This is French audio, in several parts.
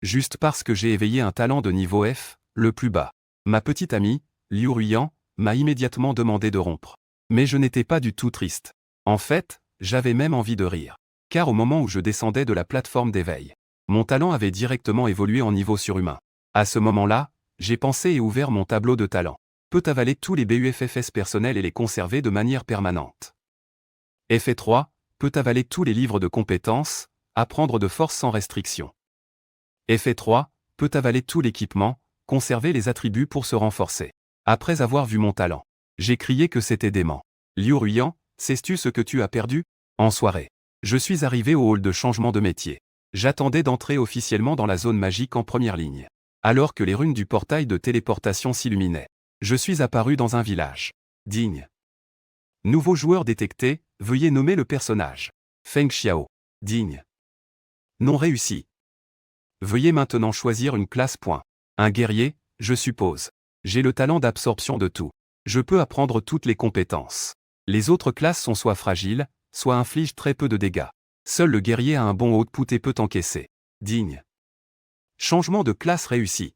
juste parce que j'ai éveillé un talent de niveau F, le plus bas. Ma petite amie, Liu Ruiyan, m'a immédiatement demandé de rompre. Mais je n'étais pas du tout triste. En fait, j'avais même envie de rire. Car au moment où je descendais de la plateforme d'éveil, mon talent avait directement évolué en niveau surhumain. À ce moment-là, j'ai pensé et ouvert mon tableau de talent. Peut avaler tous les BUFFS personnels et les conserver de manière permanente. Effet 3, peut avaler tous les livres de compétences, apprendre de force sans restriction. Effet 3, peut avaler tout l'équipement, conserver les attributs pour se renforcer. Après avoir vu mon talent, j'ai crié que c'était dément. Liu Ruiyan, sais-tu ce que tu as perdu? En soirée, je suis arrivé au hall de changement de métier. J'attendais d'entrer officiellement dans la zone magique en première ligne. Alors que les runes du portail de téléportation s'illuminaient, je suis apparu dans un village. Digne. Nouveau joueur détecté, veuillez nommer le personnage. Feng Xiao. Digne. Non réussi. Veuillez maintenant choisir une classe. Un guerrier, je suppose. J'ai le talent d'absorption de tout. Je peux apprendre toutes les compétences. Les autres classes sont soit fragiles, soit infligent très peu de dégâts. Seul le guerrier a un bon output et peut encaisser. Digne. Changement de classe réussi.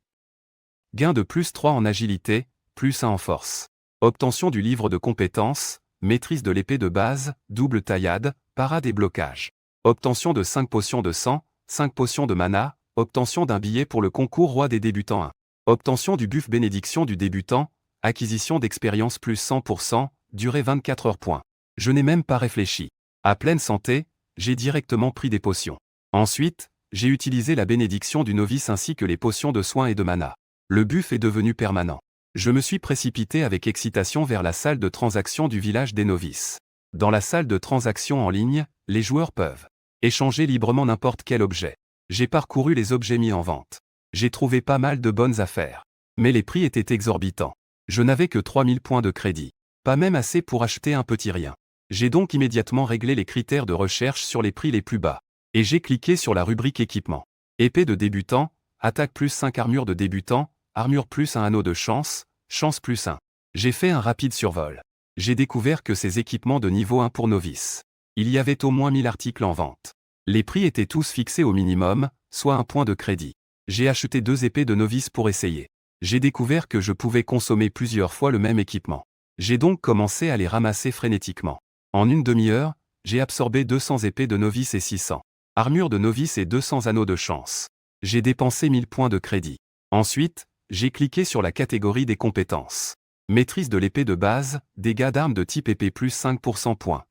Gain de plus 3 en agilité, plus 1 en force. Obtention du livre de compétences, maîtrise de l'épée de base, double taillade, parade et blocage. Obtention de 5 potions de sang, 5 potions de mana, obtention d'un billet pour le concours roi des débutants 1. Obtention du buff bénédiction du débutant, acquisition d'expérience plus 100%, durée 24 heures. Je n'ai même pas réfléchi. À pleine santé, j'ai directement pris des potions. Ensuite, j'ai utilisé la bénédiction du novice ainsi que les potions de soins et de mana. Le buff est devenu permanent. Je me suis précipité avec excitation vers la salle de transaction du village des novices. Dans la salle de transaction en ligne, les joueurs peuvent échanger librement n'importe quel objet. J'ai parcouru les objets mis en vente. J'ai trouvé pas mal de bonnes affaires. Mais les prix étaient exorbitants. Je n'avais que 3000 points de crédit. Pas même assez pour acheter un petit rien. J'ai donc immédiatement réglé les critères de recherche sur les prix les plus bas. Et j'ai cliqué sur la rubrique équipement. Épée de débutant, attaque plus 5 armure de débutant, armure plus 1 anneau de chance, chance plus 1. J'ai fait un rapide survol. J'ai découvert que ces équipements de niveau 1 pour novices. Il y avait au moins 1000 articles en vente. Les prix étaient tous fixés au minimum, soit 1 point de crédit. J'ai acheté 2 épées de novice pour essayer. J'ai découvert que je pouvais consommer plusieurs fois le même équipement. J'ai donc commencé à les ramasser frénétiquement. En une demi-heure, j'ai absorbé 200 épées de novice et 600 armures de novice et 200 anneaux de chance. J'ai dépensé 1000 points de crédit. Ensuite, j'ai cliqué sur la catégorie des compétences. Maîtrise de l'épée de base, dégâts d'armes de type épée plus 5%.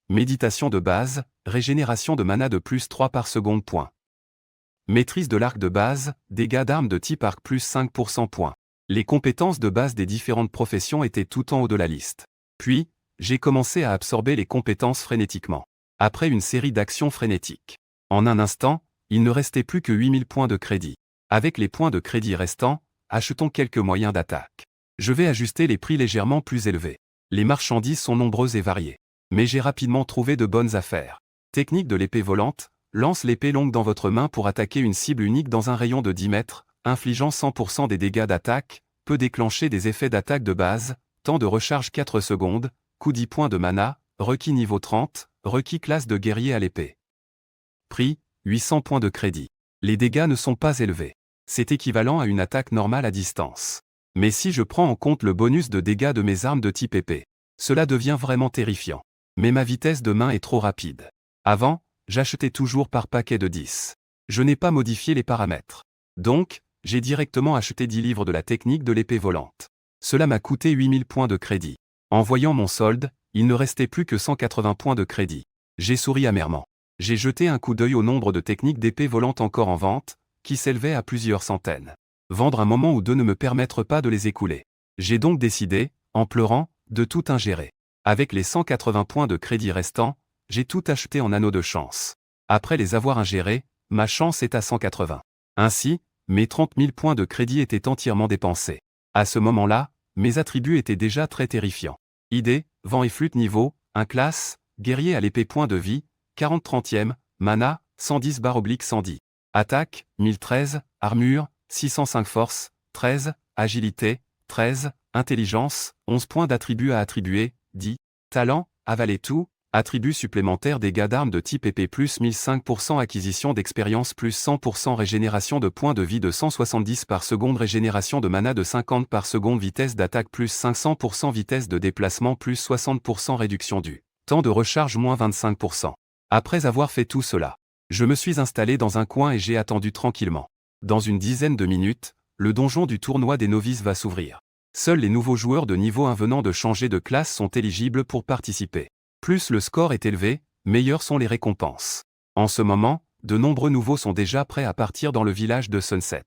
Méditation de base, régénération de mana de plus 3 par seconde. Maîtrise de l'arc de base, dégâts d'armes de type arc plus 5%. Les compétences de base des différentes professions étaient tout en haut de la liste. Puis, j'ai commencé à absorber les compétences frénétiquement. Après une série d'actions frénétiques. En un instant, il ne restait plus que 8000 points de crédit. Avec les points de crédit restants, achetons quelques moyens d'attaque. Je vais ajuster les prix légèrement plus élevés. Les marchandises sont nombreuses et variées. Mais j'ai rapidement trouvé de bonnes affaires. Technique de l'épée volante, lance l'épée longue dans votre main pour attaquer une cible unique dans un rayon de 10 mètres, infligeant 100% des dégâts d'attaque, peut déclencher des effets d'attaque de base, temps de recharge 4 secondes, coût 10 points de mana, requis niveau 30, requis classe de guerrier à l'épée. Prix, 800 points de crédit. Les dégâts ne sont pas élevés. C'est équivalent à une attaque normale à distance. Mais si je prends en compte le bonus de dégâts de mes armes de type épée, cela devient vraiment terrifiant. Mais ma vitesse de main est trop rapide. Avant, j'achetais toujours par paquet de 10. Je n'ai pas modifié les paramètres. Donc, j'ai directement acheté 10 livres de la technique de l'épée volante. Cela m'a coûté 8000 points de crédit. En voyant mon solde, il ne restait plus que 180 points de crédit. J'ai souri amèrement. J'ai jeté un coup d'œil au nombre de techniques d'épée volante encore en vente, qui s'élevait à plusieurs centaines. Vendre un moment ou deux ne me permettre pas de les écouler. J'ai donc décidé, en pleurant, de tout ingérer. Avec les 180 points de crédit restants, j'ai tout acheté en anneaux de chance. Après les avoir ingérés, ma chance est à 180. Ainsi, mes 30 000 points de crédit étaient entièrement dépensés. À ce moment-là, mes attributs étaient déjà très terrifiants. Idée, vent et flûte niveau, 1 classe, guerrier à l'épée point de vie, 40-30e, mana, 110/110. Attaque, 1013, armure, 605 force, 13, agilité, 13, intelligence, 11 points d'attributs à attribuer, 10, talent, avaler tout, Attribut supplémentaire dégâts d'armes de type épée plus 1005% acquisition d'expérience plus 100% régénération de points de vie de 170 par seconde régénération de mana de 50 par seconde vitesse d'attaque plus 500% vitesse de déplacement plus 60% réduction du temps de recharge moins 25%. Après avoir fait tout cela, je me suis installé dans un coin et j'ai attendu tranquillement. Dans une dizaine de minutes, le donjon du tournoi des novices va s'ouvrir. Seuls les nouveaux joueurs de niveau 1 venant de changer de classe sont éligibles pour participer. Plus le score est élevé, meilleures sont les récompenses. En ce moment, de nombreux nouveaux sont déjà prêts à partir dans le village de Sunset.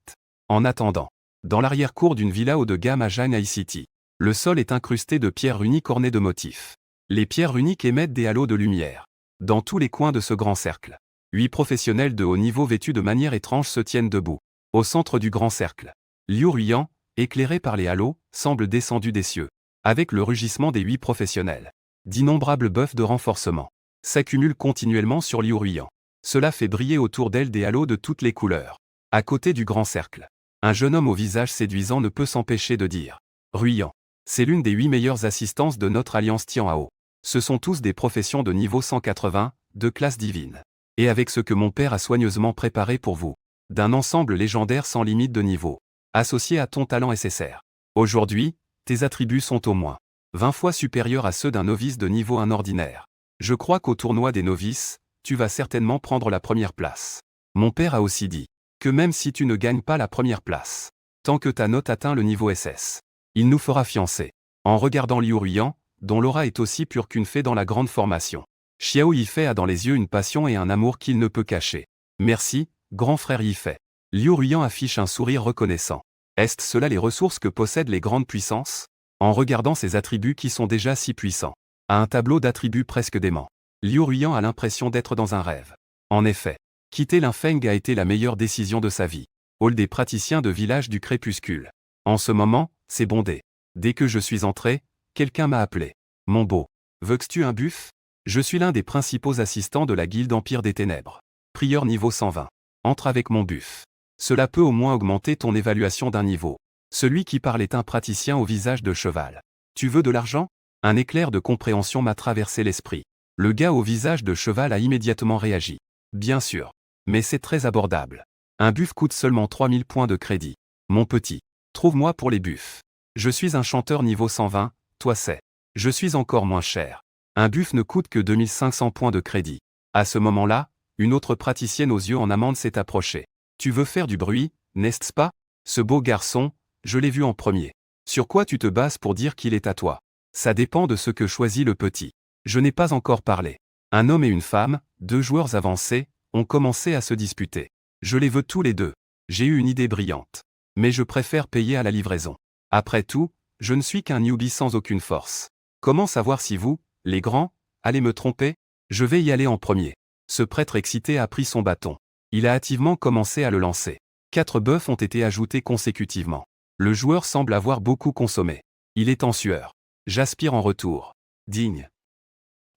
En attendant, dans l'arrière-cour d'une villa haut de gamme à Shanghai City, le sol est incrusté de pierres runiques ornées de motifs. Les pierres runiques émettent des halos de lumière. Dans tous les coins de ce grand cercle, 8 professionnels de haut niveau vêtus de manière étrange se tiennent debout. Au centre du grand cercle, Liu Ruyan, éclairé par les halos, semble descendu des cieux. Avec le rugissement des 8 professionnels, d'innombrables buffs de renforcement s'accumulent continuellement sur Liu Ruyan. Cela fait briller autour d'elle des halos de toutes les couleurs. À côté du grand cercle, un jeune homme au visage séduisant ne peut s'empêcher de dire « Ruyan, c'est l'une des 8 meilleures assistances de notre alliance Tianhao. Ce sont tous des professions de niveau 180, de classe divine. Et avec ce que mon père a soigneusement préparé pour vous, d'un ensemble légendaire sans limite de niveau, associé à ton talent SSR. Aujourd'hui, tes attributs sont au moins 20 fois supérieurs à ceux d'un novice de niveau 1 ordinaire. Je crois qu'au tournoi des novices, tu vas certainement prendre la première place. Mon père a aussi dit que même si tu ne gagnes pas la première place, tant que ta note atteint le niveau SS, il nous fera fiancer. » En regardant Liu Ruyan, dont l'aura est aussi pure qu'une fée dans la grande formation, Xiao Yifei a dans les yeux une passion et un amour qu'il ne peut cacher. « Merci, grand frère Yifei. » Liu Ruyan affiche un sourire reconnaissant. Est-ce cela les ressources que possèdent les grandes puissances? En regardant ces attributs qui sont déjà si puissants, à un tableau d'attributs presque dément, Liu Ruyan a l'impression d'être dans un rêve. En effet, quitter Linfeng a été la meilleure décision de sa vie. Hall des praticiens de village du crépuscule. En ce moment, c'est bondé. Dès que je suis entré, quelqu'un m'a appelé. « Mon beau, veux-tu un buff? Je suis l'un des principaux assistants de la guilde Empire des Ténèbres. Prieur niveau 120. Entre avec mon buff. Cela peut au moins augmenter ton évaluation d'un niveau. » Celui qui parle est un praticien au visage de cheval. « Tu veux de l'argent ?» Un éclair de compréhension m'a traversé l'esprit. Le gars au visage de cheval a immédiatement réagi. « Bien sûr. Mais c'est très abordable. Un buff coûte seulement 3000 points de crédit. Mon petit, trouve-moi pour les buffs. Je suis un chanteur niveau 120, toi c'est. Je suis encore moins cher. Un buff ne coûte que 2500 points de crédit. » À ce moment-là, une autre praticienne aux yeux en amande s'est approchée. « Tu veux faire du bruit, n'est-ce pas? Ce beau garçon, je l'ai vu en premier. Sur quoi tu te bases pour dire qu'il est à toi? Ça dépend de ce que choisit le petit. Je n'ai pas encore parlé. » Un homme et une femme, 2 joueurs avancés, ont commencé à se disputer. Je les veux tous les deux. J'ai eu une idée brillante. Mais je préfère payer à la livraison. Après tout, je ne suis qu'un newbie sans aucune force. Comment savoir si vous, les grands, allez me tromper? Je vais y aller en premier. Ce prêtre excité a pris son bâton. Il a hâtivement commencé à le lancer. 4 buffs ont été ajoutés consécutivement. Le joueur semble avoir beaucoup consommé. Il est en sueur. J'aspire en retour. Digne.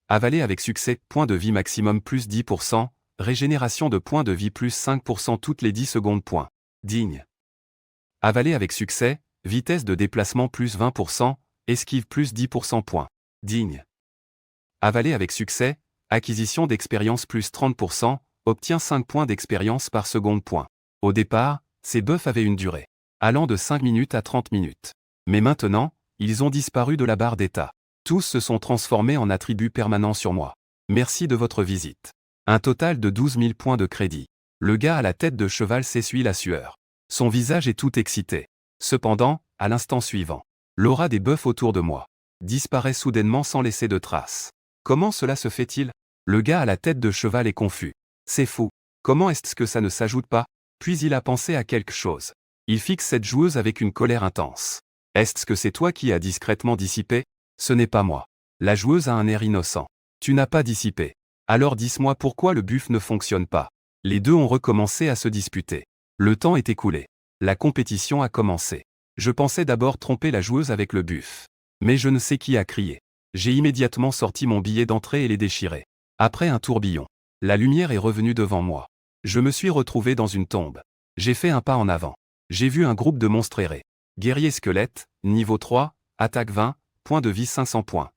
Avaler avec succès, point de vie maximum plus 10%, régénération de points de vie plus 5% toutes les 10 secondes. Point. Digne. Avaler avec succès, vitesse de déplacement plus 20%, esquive plus 10%. Point. Digne. Avaler avec succès, acquisition d'expérience plus 30%, obtient 5 points d'expérience par seconde. Point. Au départ, ces buffs avaient une durée allant de 5 minutes à 30 minutes. Mais maintenant, ils ont disparu de la barre d'état. Tous se sont transformés en attributs permanents sur moi. Merci de votre visite. Un total de 12 000 points de crédit. Le gars à la tête de cheval s'essuie la sueur. Son visage est tout excité. Cependant, à l'instant suivant, l'aura des buffs autour de moi disparaît soudainement sans laisser de traces. Comment cela se fait-il? Le gars à la tête de cheval est confus. C'est fou. Comment est-ce que ça ne s'ajoute pas? Puis il a pensé à quelque chose. Il fixe cette joueuse avec une colère intense. Est-ce que c'est toi qui as discrètement dissipé? Ce n'est pas moi. La joueuse a un air innocent. Tu n'as pas dissipé. Alors dis-moi pourquoi le buff ne fonctionne pas. Les deux ont recommencé à se disputer. Le temps est écoulé. La compétition a commencé. Je pensais d'abord tromper la joueuse avec le buff. Mais je ne sais qui a crié. J'ai immédiatement sorti mon billet d'entrée et l'ai déchiré. Après un tourbillon, la lumière est revenue devant moi. Je me suis retrouvé dans une tombe. J'ai fait un pas en avant. J'ai vu un groupe de monstres errer. Guerrier squelette, niveau 3, attaque 20, point de vie 500 points.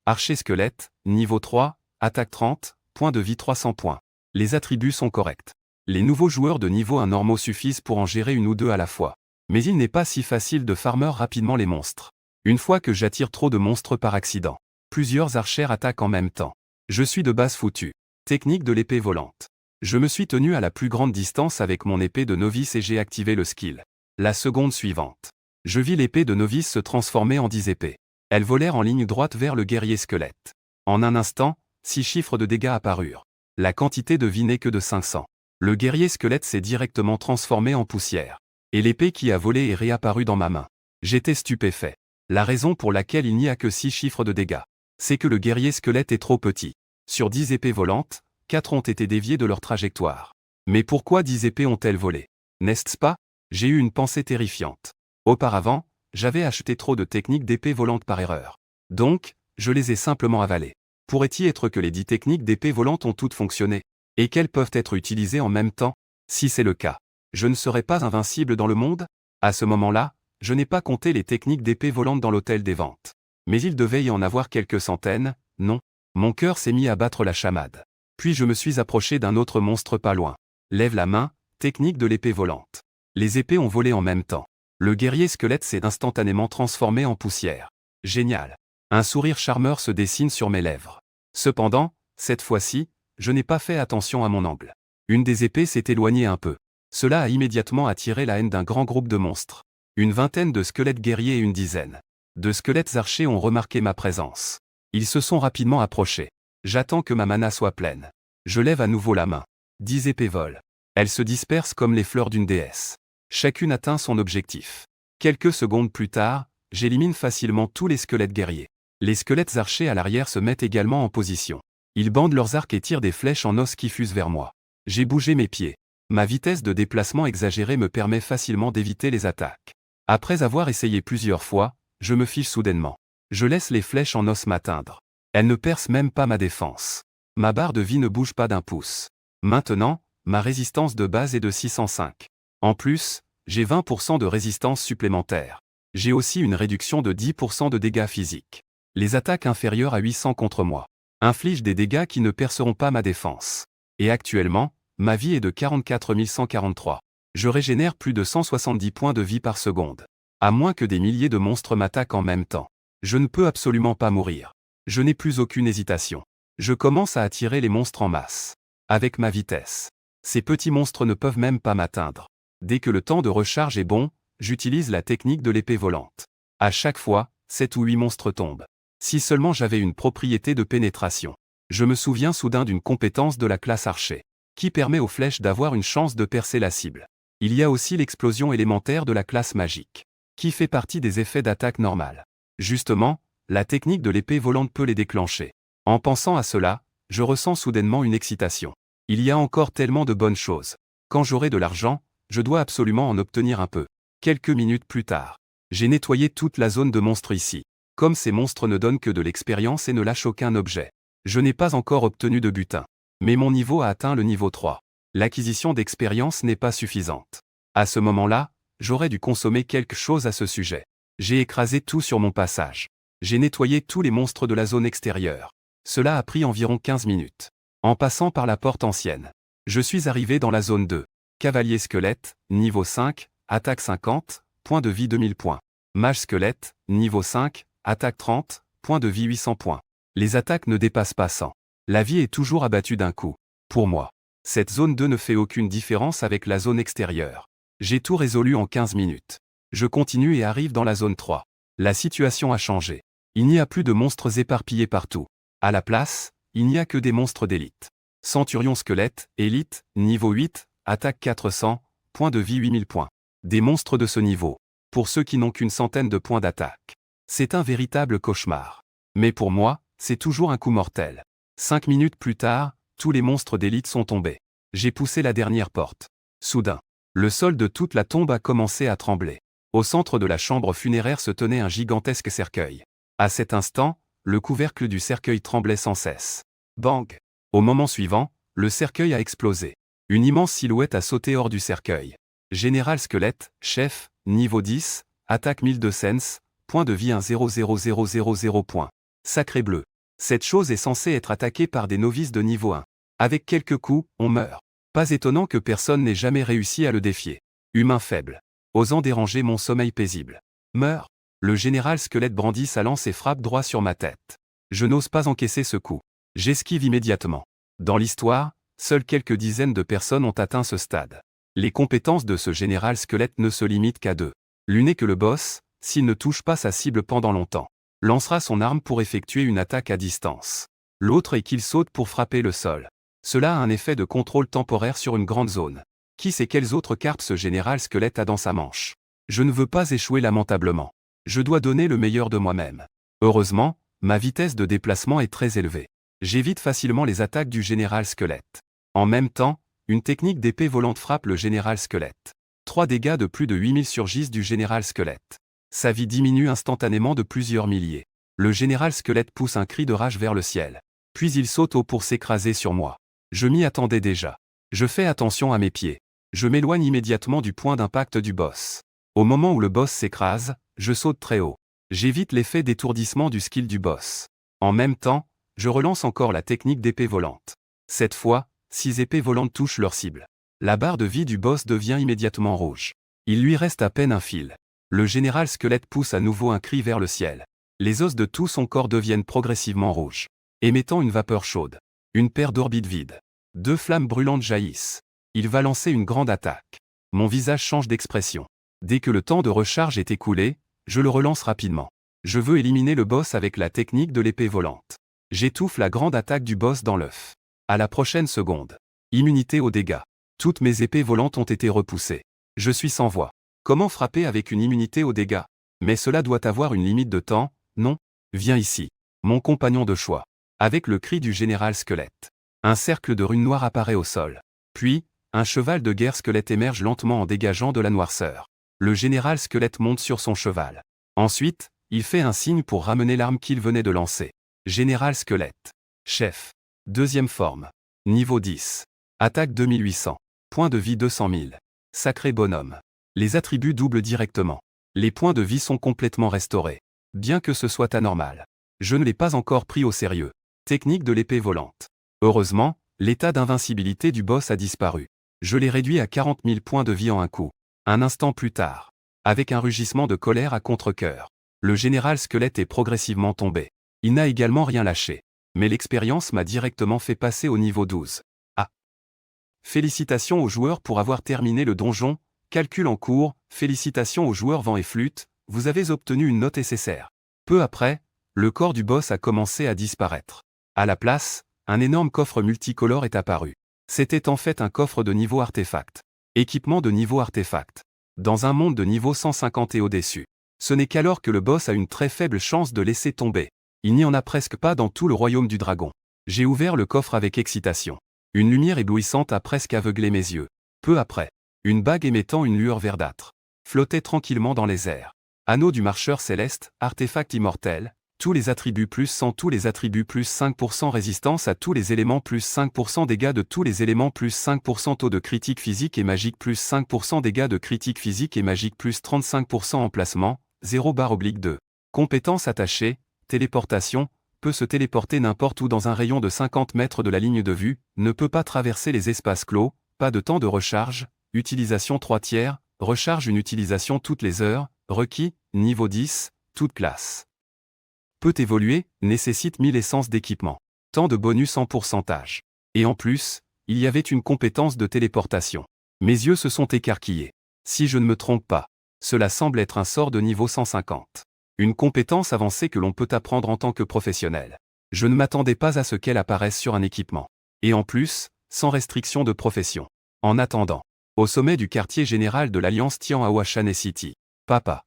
Archer squelette, niveau 3, attaque 30, point de vie 300 points. Les attributs sont corrects. Les nouveaux joueurs de niveau 1 normaux suffisent pour en gérer une ou deux à la fois. Mais il n'est pas si facile de farmer rapidement les monstres. Une fois que j'attire trop de monstres par accident, plusieurs archers attaquent en même temps. Je suis de base foutu. Technique de l'épée volante. Je me suis tenu à la plus grande distance avec mon épée de novice et j'ai activé le skill. La seconde suivante. Je vis l'épée de novice se transformer en 10 épées. Elles volèrent en ligne droite vers le guerrier squelette. En un instant, 6 chiffres de dégâts apparurent. La quantité de vie n'est que de 500. Le guerrier squelette s'est directement transformé en poussière. Et l'épée qui a volé est réapparue dans ma main. J'étais stupéfait. La raison pour laquelle il n'y a que 6 chiffres de dégâts, c'est que le guerrier squelette est trop petit. Sur 10 épées volantes, 4 ont été déviées de leur trajectoire. Mais pourquoi 10 épées ont-elles volé? N'est-ce pas? J'ai eu une pensée terrifiante. Auparavant, j'avais acheté trop de techniques d'épée volante par erreur. Donc, je les ai simplement avalées. Pourrait-il être que les 10 techniques d'épée volante ont toutes fonctionné? Et qu'elles peuvent être utilisées en même temps? Si c'est le cas, je ne serai pas invincible dans le monde? À ce moment-là, je n'ai pas compté les techniques d'épée volante dans l'hôtel des ventes. Mais il devait y en avoir quelques centaines, non? Mon cœur s'est mis à battre la chamade. Puis je me suis approché d'un autre monstre pas loin. Lève la main, technique de l'épée volante. Les épées ont volé en même temps. Le guerrier squelette s'est instantanément transformé en poussière. Génial. Un sourire charmeur se dessine sur mes lèvres. Cependant, cette fois-ci, je n'ai pas fait attention à mon angle. Une des épées s'est éloignée un peu. Cela a immédiatement attiré la haine d'un grand groupe de monstres. Une vingtaine de squelettes guerriers et une dizaine de squelettes archers ont remarqué ma présence. Ils se sont rapidement approchés. J'attends que ma mana soit pleine. Je lève à nouveau la main. 10 épées volent. Elles se dispersent comme les fleurs d'une déesse. Chacune atteint son objectif. Quelques secondes plus tard, j'élimine facilement tous les squelettes guerriers. Les squelettes archers à l'arrière se mettent également en position. Ils bandent leurs arcs et tirent des flèches en os qui fusent vers moi. J'ai bougé mes pieds. Ma vitesse de déplacement exagérée me permet facilement d'éviter les attaques. Après avoir essayé plusieurs fois, je me fiche soudainement. Je laisse les flèches en os m'atteindre. Elles ne percent même pas ma défense. Ma barre de vie ne bouge pas d'un pouce. Maintenant, ma résistance de base est de 605. En plus, j'ai 20% de résistance supplémentaire. J'ai aussi une réduction de 10% de dégâts physiques. Les attaques inférieures à 800 contre moi infligent des dégâts qui ne perceront pas ma défense. Et actuellement, ma vie est de 44 143. Je régénère plus de 170 points de vie par seconde. À moins que des milliers de monstres m'attaquent en même temps. Je ne peux absolument pas mourir. Je n'ai plus aucune hésitation. Je commence à attirer les monstres en masse. Avec ma vitesse. Ces petits monstres ne peuvent même pas m'atteindre. Dès que le temps de recharge est bon, j'utilise la technique de l'épée volante. À chaque fois, 7 ou 8 monstres tombent. Si seulement j'avais une propriété de pénétration. Je me souviens soudain d'une compétence de la classe archer, qui permet aux flèches d'avoir une chance de percer la cible. Il y a aussi l'explosion élémentaire de la classe magique, qui fait partie des effets d'attaque normale. Justement, la technique de l'épée volante peut les déclencher. En pensant à cela, je ressens soudainement une excitation. Il y a encore tellement de bonnes choses. Quand j'aurai de l'argent, je dois absolument en obtenir un peu. Quelques minutes plus tard, j'ai nettoyé toute la zone de monstres ici. Comme ces monstres ne donnent que de l'expérience et ne lâchent aucun objet. Je n'ai pas encore obtenu de butin. Mais mon niveau a atteint le niveau 3. L'acquisition d'expérience n'est pas suffisante. À ce moment-là, j'aurais dû consommer quelque chose à ce sujet. J'ai écrasé tout sur mon passage. J'ai nettoyé tous les monstres de la zone extérieure. Cela a pris environ 15 minutes. En passant par la porte ancienne. Je suis arrivé dans la zone 2. Cavalier squelette, niveau 5, attaque 50, point de vie 2000 points. Mage squelette, niveau 5, attaque 30, point de vie 800 points. Les attaques ne dépassent pas 100. La vie est toujours abattue d'un coup. Pour moi, cette zone 2 ne fait aucune différence avec la zone extérieure. J'ai tout résolu en 15 minutes. Je continue et arrive dans la zone 3. La situation a changé. Il n'y a plus de monstres éparpillés partout. À la place, il n'y a que des monstres d'élite. Centurion squelette, élite, niveau 8, attaque 400, point de vie 8000 points. Des monstres de ce niveau. Pour ceux qui n'ont qu'une centaine de points d'attaque. C'est un véritable cauchemar. Mais pour moi, c'est toujours un coup mortel. 5 minutes plus tard, tous les monstres d'élite sont tombés. J'ai poussé la dernière porte. Soudain, le sol de toute la tombe a commencé à trembler. Au centre de la chambre funéraire se tenait un gigantesque cercueil. À cet instant, le couvercle du cercueil tremblait sans cesse. Bang! Au moment suivant, le cercueil a explosé. Une immense silhouette a sauté hors du cercueil. Général squelette, chef, niveau 10, attaque 1200, point de vie 1,00000 points. Sacré bleu. Cette chose est censée être attaquée par des novices de niveau 1. Avec quelques coups, on meurt. Pas étonnant que personne n'ait jamais réussi à le défier. Humain faible. Osant déranger mon sommeil paisible. Meurs. Le général squelette brandit sa lance et frappe droit sur ma tête. Je n'ose pas encaisser ce coup. J'esquive immédiatement. Dans l'histoire, seules quelques dizaines de personnes ont atteint ce stade. Les compétences de ce général squelette ne se limitent qu'à deux. L'une est que le boss, s'il ne touche pas sa cible pendant longtemps, lancera son arme pour effectuer une attaque à distance. L'autre est qu'il saute pour frapper le sol. Cela a un effet de contrôle temporaire sur une grande zone. Qui sait quelles autres cartes ce général squelette a dans sa manche? Je ne veux pas échouer lamentablement. Je dois donner le meilleur de moi-même. Heureusement, ma vitesse de déplacement est très élevée. J'évite facilement les attaques du général squelette. En même temps, une technique d'épée volante frappe le général squelette. 3 dégâts de plus de 8000 surgissent du général squelette. Sa vie diminue instantanément de plusieurs milliers. Le général squelette pousse un cri de rage vers le ciel. Puis il saute haut pour s'écraser sur moi. Je m'y attendais déjà. Je fais attention à mes pieds. Je m'éloigne immédiatement du point d'impact du boss. Au moment où le boss s'écrase, je saute très haut. J'évite l'effet d'étourdissement du skill du boss. En même temps, je relance encore la technique d'épée volante. Cette fois, 6 épées volantes touchent leur cible. La barre de vie du boss devient immédiatement rouge. Il lui reste à peine un fil. Le général squelette pousse à nouveau un cri vers le ciel. Les os de tout son corps deviennent progressivement rouges, émettant une vapeur chaude. Une paire d'orbites vides. 2 flammes brûlantes jaillissent. Il va lancer une grande attaque. Mon visage change d'expression. Dès que le temps de recharge est écoulé, je le relance rapidement. Je veux éliminer le boss avec la technique de l'épée volante. J'étouffe la grande attaque du boss dans l'œuf. À la prochaine seconde. Immunité aux dégâts. Toutes mes épées volantes ont été repoussées. Je suis sans voix. Comment frapper avec une immunité aux dégâts? Mais cela doit avoir une limite de temps, non? Viens ici. Mon compagnon de choix. Avec le cri du général squelette. Un cercle de runes noires apparaît au sol. Puis, un cheval de guerre squelette émerge lentement en dégageant de la noirceur. Le général squelette monte sur son cheval. Ensuite, il fait un signe pour ramener l'arme qu'il venait de lancer. Général squelette. Chef. Deuxième forme. Niveau 10. Attaque 2800. Points de vie 200 000. Sacré bonhomme. Les attributs doublent directement. Les points de vie sont complètement restaurés. Bien que ce soit anormal. Je ne l'ai pas encore pris au sérieux. Technique de l'épée volante. Heureusement, l'état d'invincibilité du boss a disparu. Je l'ai réduit à 40 000 points de vie en un coup. Un instant plus tard. Avec un rugissement de colère à contre-cœur. Le général squelette est progressivement tombé. Il n'a également rien lâché. Mais l'expérience m'a directement fait passer au niveau 12. Ah. Félicitations aux joueurs pour avoir terminé le donjon. Calcul en cours. Félicitations aux joueurs vent et flûte. Vous avez obtenu une note SSR. Peu après, le corps du boss a commencé à disparaître. À la place, un énorme coffre multicolore est apparu. C'était en fait un coffre de niveau artefact. Équipement de niveau artefact. Dans un monde de niveau 150 et au-dessus. Ce n'est qu'alors que le boss a une très faible chance de laisser tomber. Il n'y en a presque pas dans tout le royaume du dragon. J'ai ouvert le coffre avec excitation. Une lumière éblouissante a presque aveuglé mes yeux. Peu après, une bague émettant une lueur verdâtre flottait tranquillement dans les airs. Anneau du marcheur céleste, artefact immortel, tous les attributs plus 100, tous les attributs plus 5% résistance à tous les éléments plus 5% dégâts de tous les éléments plus 5% taux de critique physique et magique plus 5% dégâts de critique physique et magique plus 35% emplacement, 0/2. Compétence attachée, téléportation, peut se téléporter n'importe où dans un rayon de 50 mètres de la ligne de vue, ne peut pas traverser les espaces clos, pas de temps de recharge, utilisation 3/4, recharge une utilisation toutes les heures, requis, niveau 10, toute classe. Peut évoluer, nécessite 1000 essences d'équipement. Temps de bonus en pourcentage. Et en plus, il y avait une compétence de téléportation. Mes yeux se sont écarquillés. Si je ne me trompe pas, cela semble être un sort de niveau 150. Une compétence avancée que l'on peut apprendre en tant que professionnel. Je ne m'attendais pas à ce qu'elle apparaisse sur un équipement. Et en plus, sans restriction de profession. En attendant, au sommet du quartier général de l'Alliance Tian à Washane City. Papa.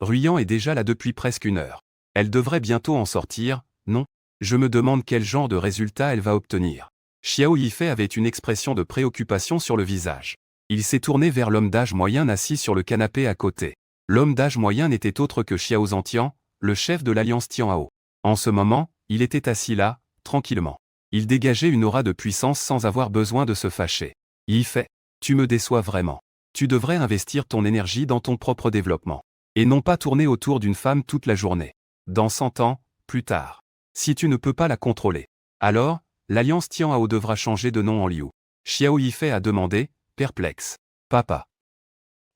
Ruyant est déjà là depuis presque une heure. Elle devrait bientôt en sortir, non? Je me demande quel genre de résultat elle va obtenir. Xiao Yifei avait une expression de préoccupation sur le visage. Il s'est tourné vers l'homme d'âge moyen assis sur le canapé à côté. L'homme d'âge moyen n'était autre que Xiao Zhantian, le chef de l'Alliance Tianhao. En ce moment, il était assis là, tranquillement. Il dégageait une aura de puissance sans avoir besoin de se fâcher. Yifei, tu me déçois vraiment. Tu devrais investir ton énergie dans ton propre développement. Et non pas tourner autour d'une femme toute la journée. Dans 100 ans, plus tard. Si tu ne peux pas la contrôler, alors, l'Alliance Tian-Hao devra changer de nom en Liu. Xiao Yifei a demandé, perplexe. Papa.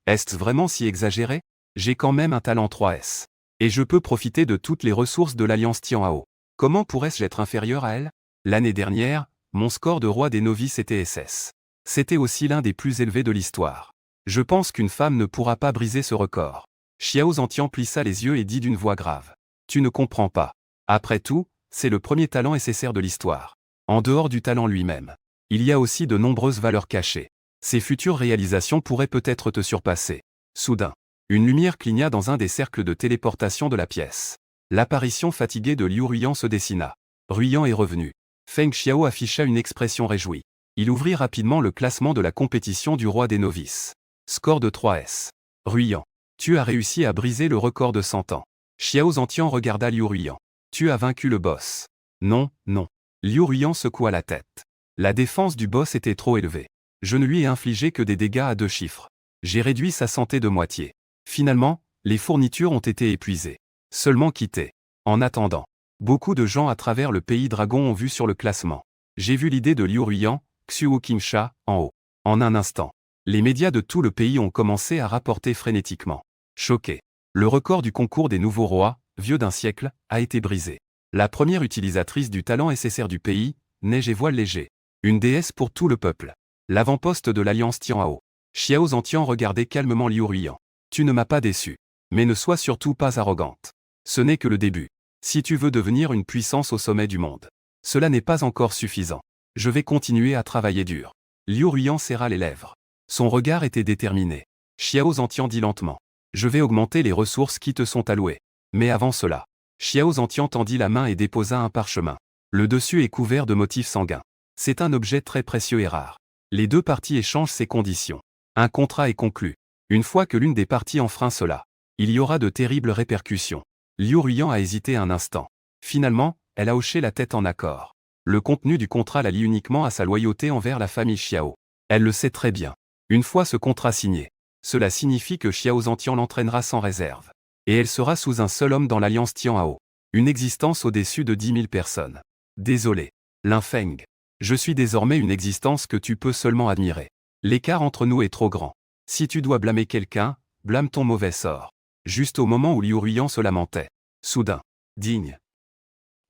Est-ce vraiment si exagéré? J'ai quand même un talent 3S. Et je peux profiter de toutes les ressources de l'Alliance Tian-Hao. Comment pourrais-je être inférieur à elle? L'année dernière, mon score de roi des novices était SS. C'était aussi l'un des plus élevés de l'histoire. Je pense qu'une femme ne pourra pas briser ce record. Xiao Zhantian plissa les yeux et dit d'une voix grave. Tu ne comprends pas. Après tout, c'est le premier talent nécessaire de l'histoire. En dehors du talent lui-même, il y a aussi de nombreuses valeurs cachées. Ces futures réalisations pourraient peut-être te surpasser. Soudain, une lumière cligna dans un des cercles de téléportation de la pièce. L'apparition fatiguée de Liu Ruyan se dessina. Ruyan est revenu. Feng Xiao afficha une expression réjouie. Il ouvrit rapidement le classement de la compétition du roi des novices. Score de 3S. Ruyan. Tu as réussi à briser le record de 100 ans. Xiao Zhantian regarda Liu Ruyan. Tu as vaincu le boss. Non, non. Liu Ruyan secoua la tête. La défense du boss était trop élevée. Je ne lui ai infligé que des dégâts à 2 chiffres. J'ai réduit sa santé de moitié. Finalement, les fournitures ont été épuisées. Seulement quittées. En attendant, beaucoup de gens à travers le pays dragon ont vu sur le classement. J'ai vu l'idée de Liu Ruyan, Xuo Qingxia, en haut. En un instant, les médias de tout le pays ont commencé à rapporter frénétiquement. Choqués. Le record du concours des nouveaux rois, vieux d'un siècle, a été brisé. La première utilisatrice du talent SSR du pays, neige et voile léger. Une déesse pour tout le peuple. L'avant-poste de l'Alliance Tian-Hao. Xiao Zhantian regardait calmement Liu Ruyan. Tu ne m'as pas déçu. Mais ne sois surtout pas arrogante. Ce n'est que le début. Si tu veux devenir une puissance au sommet du monde, cela n'est pas encore suffisant. Je vais continuer à travailler dur. Liu Ruyan serra les lèvres. Son regard était déterminé. Xiao Zhantian dit lentement. Je vais augmenter les ressources qui te sont allouées. Mais avant cela, Xiao Zhantian tendit la main et déposa un parchemin. Le dessus est couvert de motifs sanguins. C'est un objet très précieux et rare. Les deux parties échangent ces conditions. Un contrat est conclu. Une fois que l'une des parties enfreint cela, il y aura de terribles répercussions. Liu Ruyan a hésité un instant. Finalement, elle a hoché la tête en accord. Le contenu du contrat la lie uniquement à sa loyauté envers la famille Xiao. Elle le sait très bien. Une fois ce contrat signé, cela signifie que Xiao Zhantian l'entraînera sans réserve. Et elle sera sous un seul homme dans l'Alliance Tian-Hao. Une existence au-dessus de 10 000 personnes. Désolé. Lin Feng. Je suis désormais une existence que tu peux seulement admirer. L'écart entre nous est trop grand. Si tu dois blâmer quelqu'un, blâme ton mauvais sort. Juste au moment où Liu Ruyan se lamentait. Soudain. Digne.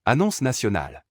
Annonce nationale.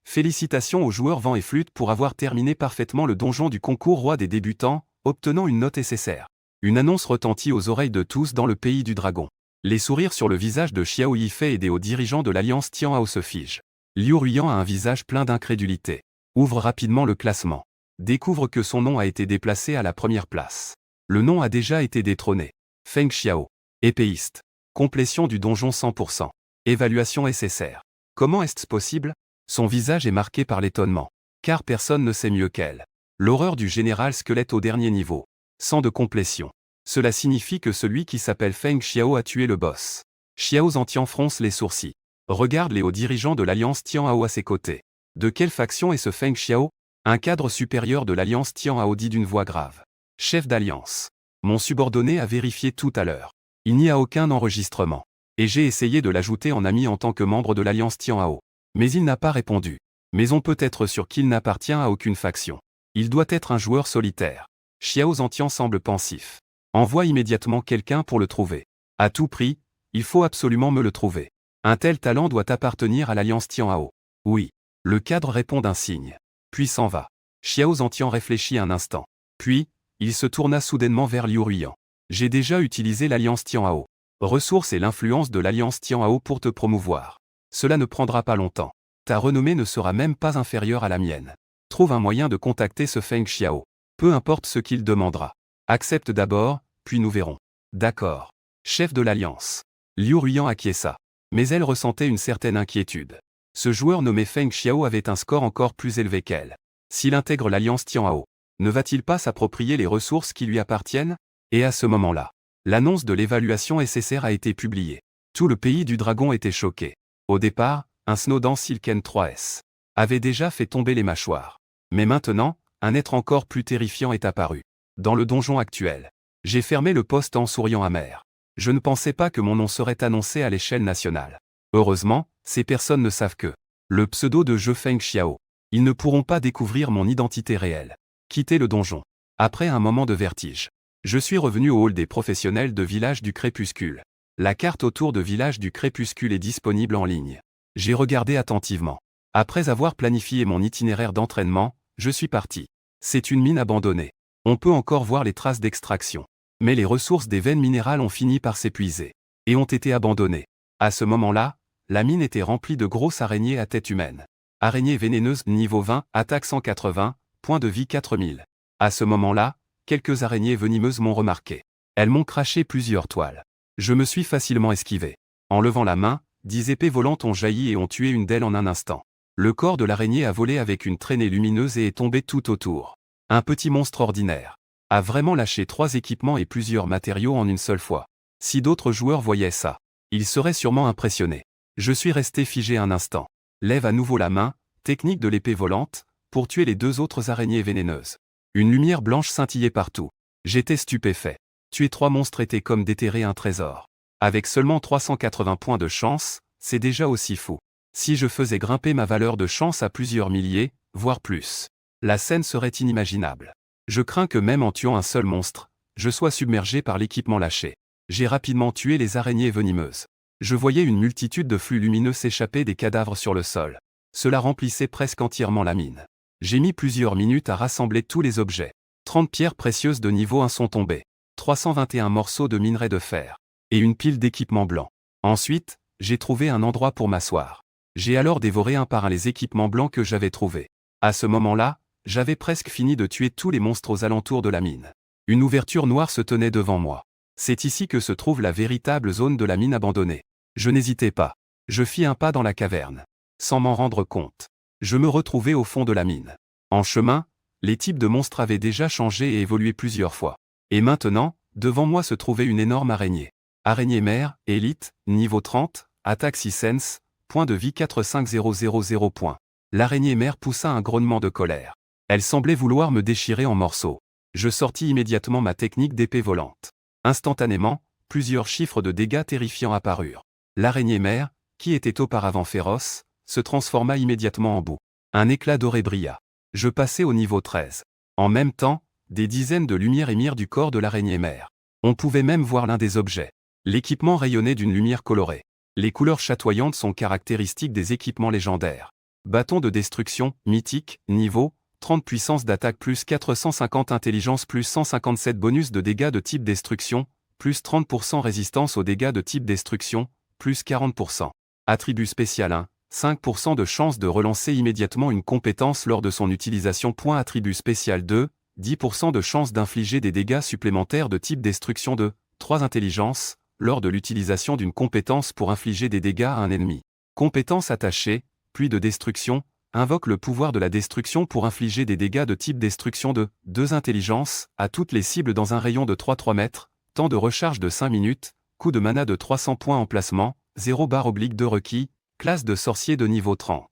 Félicitations aux joueurs vent et flûte pour avoir terminé parfaitement le donjon du concours roi des débutants, obtenant une note SSR. Une annonce retentit aux oreilles de tous dans le pays du dragon. Les sourires sur le visage de Xiao Yifei et des hauts dirigeants de l'Alliance Tian-Hao se figent. Liu Ruyan a un visage plein d'incrédulité. Ouvre rapidement le classement. Découvre que son nom a été déplacé à la première place. Le nom a déjà été détrôné. Feng Xiao. Épéiste. Complétion du donjon 100%. Évaluation SSR. Comment est-ce possible? Son visage est marqué par l'étonnement. Car personne ne sait mieux qu'elle. L'horreur du général squelette au dernier niveau. Sans de complétion. Cela signifie que celui qui s'appelle Feng Xiao a tué le boss. Xiao Zhantian fronce les sourcils. Regarde les hauts dirigeants de l'Alliance Tian-Hao à ses côtés. De quelle faction est ce Feng Xiao? Un cadre supérieur de l'Alliance Tian-Hao dit d'une voix grave. Chef d'Alliance. Mon subordonné a vérifié tout à l'heure. Il n'y a aucun enregistrement. Et j'ai essayé de l'ajouter en ami en tant que membre de l'Alliance Tian-Hao. Mais il n'a pas répondu. Mais on peut être sûr qu'il n'appartient à aucune faction. Il doit être un joueur solitaire. Xiao Zhantian semble pensif. Envoie immédiatement quelqu'un pour le trouver. À tout prix, il faut absolument me le trouver. Un tel talent doit appartenir à l'Alliance Tian-Hao. Oui. Le cadre répond d'un signe. Puis s'en va. Xiao Zhantian réfléchit un instant. Puis, il se tourna soudainement vers Liu Ruyan. J'ai déjà utilisé l'Alliance Tian-Hao. Ressources et l'influence de l'Alliance Tian-Hao pour te promouvoir. Cela ne prendra pas longtemps. Ta renommée ne sera même pas inférieure à la mienne. Trouve un moyen de contacter ce Feng Xiao. Peu importe ce qu'il demandera. Accepte d'abord, puis nous verrons. D'accord. Chef de l'Alliance. Liu Ruyan acquiesça. Mais elle ressentait une certaine inquiétude. Ce joueur nommé Feng Xiao avait un score encore plus élevé qu'elle. S'il intègre l'Alliance Tian-Hao, ne va-t-il pas s'approprier les ressources qui lui appartiennent? Et à ce moment-là, l'annonce de l'évaluation SSR a été publiée. Tout le pays du dragon était choqué. Au départ, un Snowdan Silken 3S avait déjà fait tomber les mâchoires. Mais maintenant, un être encore plus terrifiant est apparu. Dans le donjon actuel. J'ai fermé le poste en souriant amer. Je ne pensais pas que mon nom serait annoncé à l'échelle nationale. Heureusement, Ces personnes ne savent que le pseudo de Je Feng Xiao. Ils ne pourront pas découvrir mon identité réelle. Quitter le donjon. Après un moment de vertige, je suis revenu au hall des professionnels de Village du Crépuscule. La carte autour de Village du Crépuscule est disponible en ligne. J'ai regardé attentivement. Après avoir planifié mon itinéraire d'entraînement, je suis parti. C'est une mine abandonnée. On peut encore voir les traces d'extraction. Mais les ressources des veines minérales ont fini par s'épuiser. Et ont été abandonnées. À ce moment-là, la mine était remplie de grosses araignées à tête humaine. Araignées vénéneuses niveau 20, attaque 180, point de vie 4000. À ce moment-là, quelques araignées venimeuses m'ont remarqué. Elles m'ont craché plusieurs toiles. Je me suis facilement esquivé. En levant la main, 10 épées volantes ont jailli et ont tué une d'elles en un instant. Le corps de l'araignée a volé avec une traînée lumineuse et est tombé tout autour. Un petit monstre ordinaire a vraiment lâché 3 équipements et plusieurs matériaux en une seule fois. Si d'autres joueurs voyaient ça, ils seraient sûrement impressionnés. Je suis resté figé un instant. Lève à nouveau la main, technique de l'épée volante, pour tuer les 2 autres araignées vénéneuses. Une lumière blanche scintillait partout. J'étais stupéfait. Tuer 3 monstres était comme déterrer un trésor. Avec seulement 380 points de chance, c'est déjà aussi fou. Si je faisais grimper ma valeur de chance à plusieurs milliers, voire plus, la scène serait inimaginable. Je crains que même en tuant un seul monstre, je sois submergé par l'équipement lâché. J'ai rapidement tué les araignées venimeuses. Je voyais une multitude de flux lumineux s'échapper des cadavres sur le sol. Cela remplissait presque entièrement la mine. J'ai mis plusieurs minutes à rassembler tous les objets. 30 pierres précieuses de niveau 1 sont tombées. 321 morceaux de minerai de fer. Et une pile d'équipements blancs. Ensuite, j'ai trouvé un endroit pour m'asseoir. J'ai alors dévoré un par un les équipements blancs que j'avais trouvés. À ce moment-là, j'avais presque fini de tuer tous les monstres aux alentours de la mine. Une ouverture noire se tenait devant moi. C'est ici que se trouve la véritable zone de la mine abandonnée. Je n'hésitais pas. Je fis un pas dans la caverne. Sans m'en rendre compte, je me retrouvais au fond de la mine. En chemin, les types de monstres avaient déjà changé et évolué plusieurs fois. Et maintenant, devant moi se trouvait une énorme araignée. Araignée mère, élite, niveau 30, attaque 6 cents, point de vie 45000 points. L'araignée mère poussa un grognement de colère. Elle semblait vouloir me déchirer en morceaux. Je sortis immédiatement ma technique d'épée volante. Instantanément, plusieurs chiffres de dégâts terrifiants apparurent. L'araignée mère, qui était auparavant féroce, se transforma immédiatement en boue. Un éclat doré brilla. Je passai au niveau 13. En même temps, des dizaines de lumières émirent du corps de l'araignée mère. On pouvait même voir l'un des objets. L'équipement rayonnait d'une lumière colorée. Les couleurs chatoyantes sont caractéristiques des équipements légendaires. Bâton de destruction, mythique, niveau, 30 puissance d'attaque plus 450 intelligence plus 157 bonus de dégâts de type destruction, plus 30% résistance aux dégâts de type destruction, plus 40%. Attribut spécial 1, 5% de chance de relancer immédiatement une compétence lors de son utilisation. Point attribut spécial 2, 10% de chance d'infliger des dégâts supplémentaires de type destruction 2, 3 intelligence, lors de l'utilisation d'une compétence pour infliger des dégâts à un ennemi. Compétence attachée, pluie de destruction, invoque le pouvoir de la destruction pour infliger des dégâts de type destruction de 2 intelligence à toutes les cibles dans un rayon de 3 mètres, temps de recharge de 5 minutes, coût de mana de 300 points emplacement, 0/2 requis, classe de sorcier de niveau 30.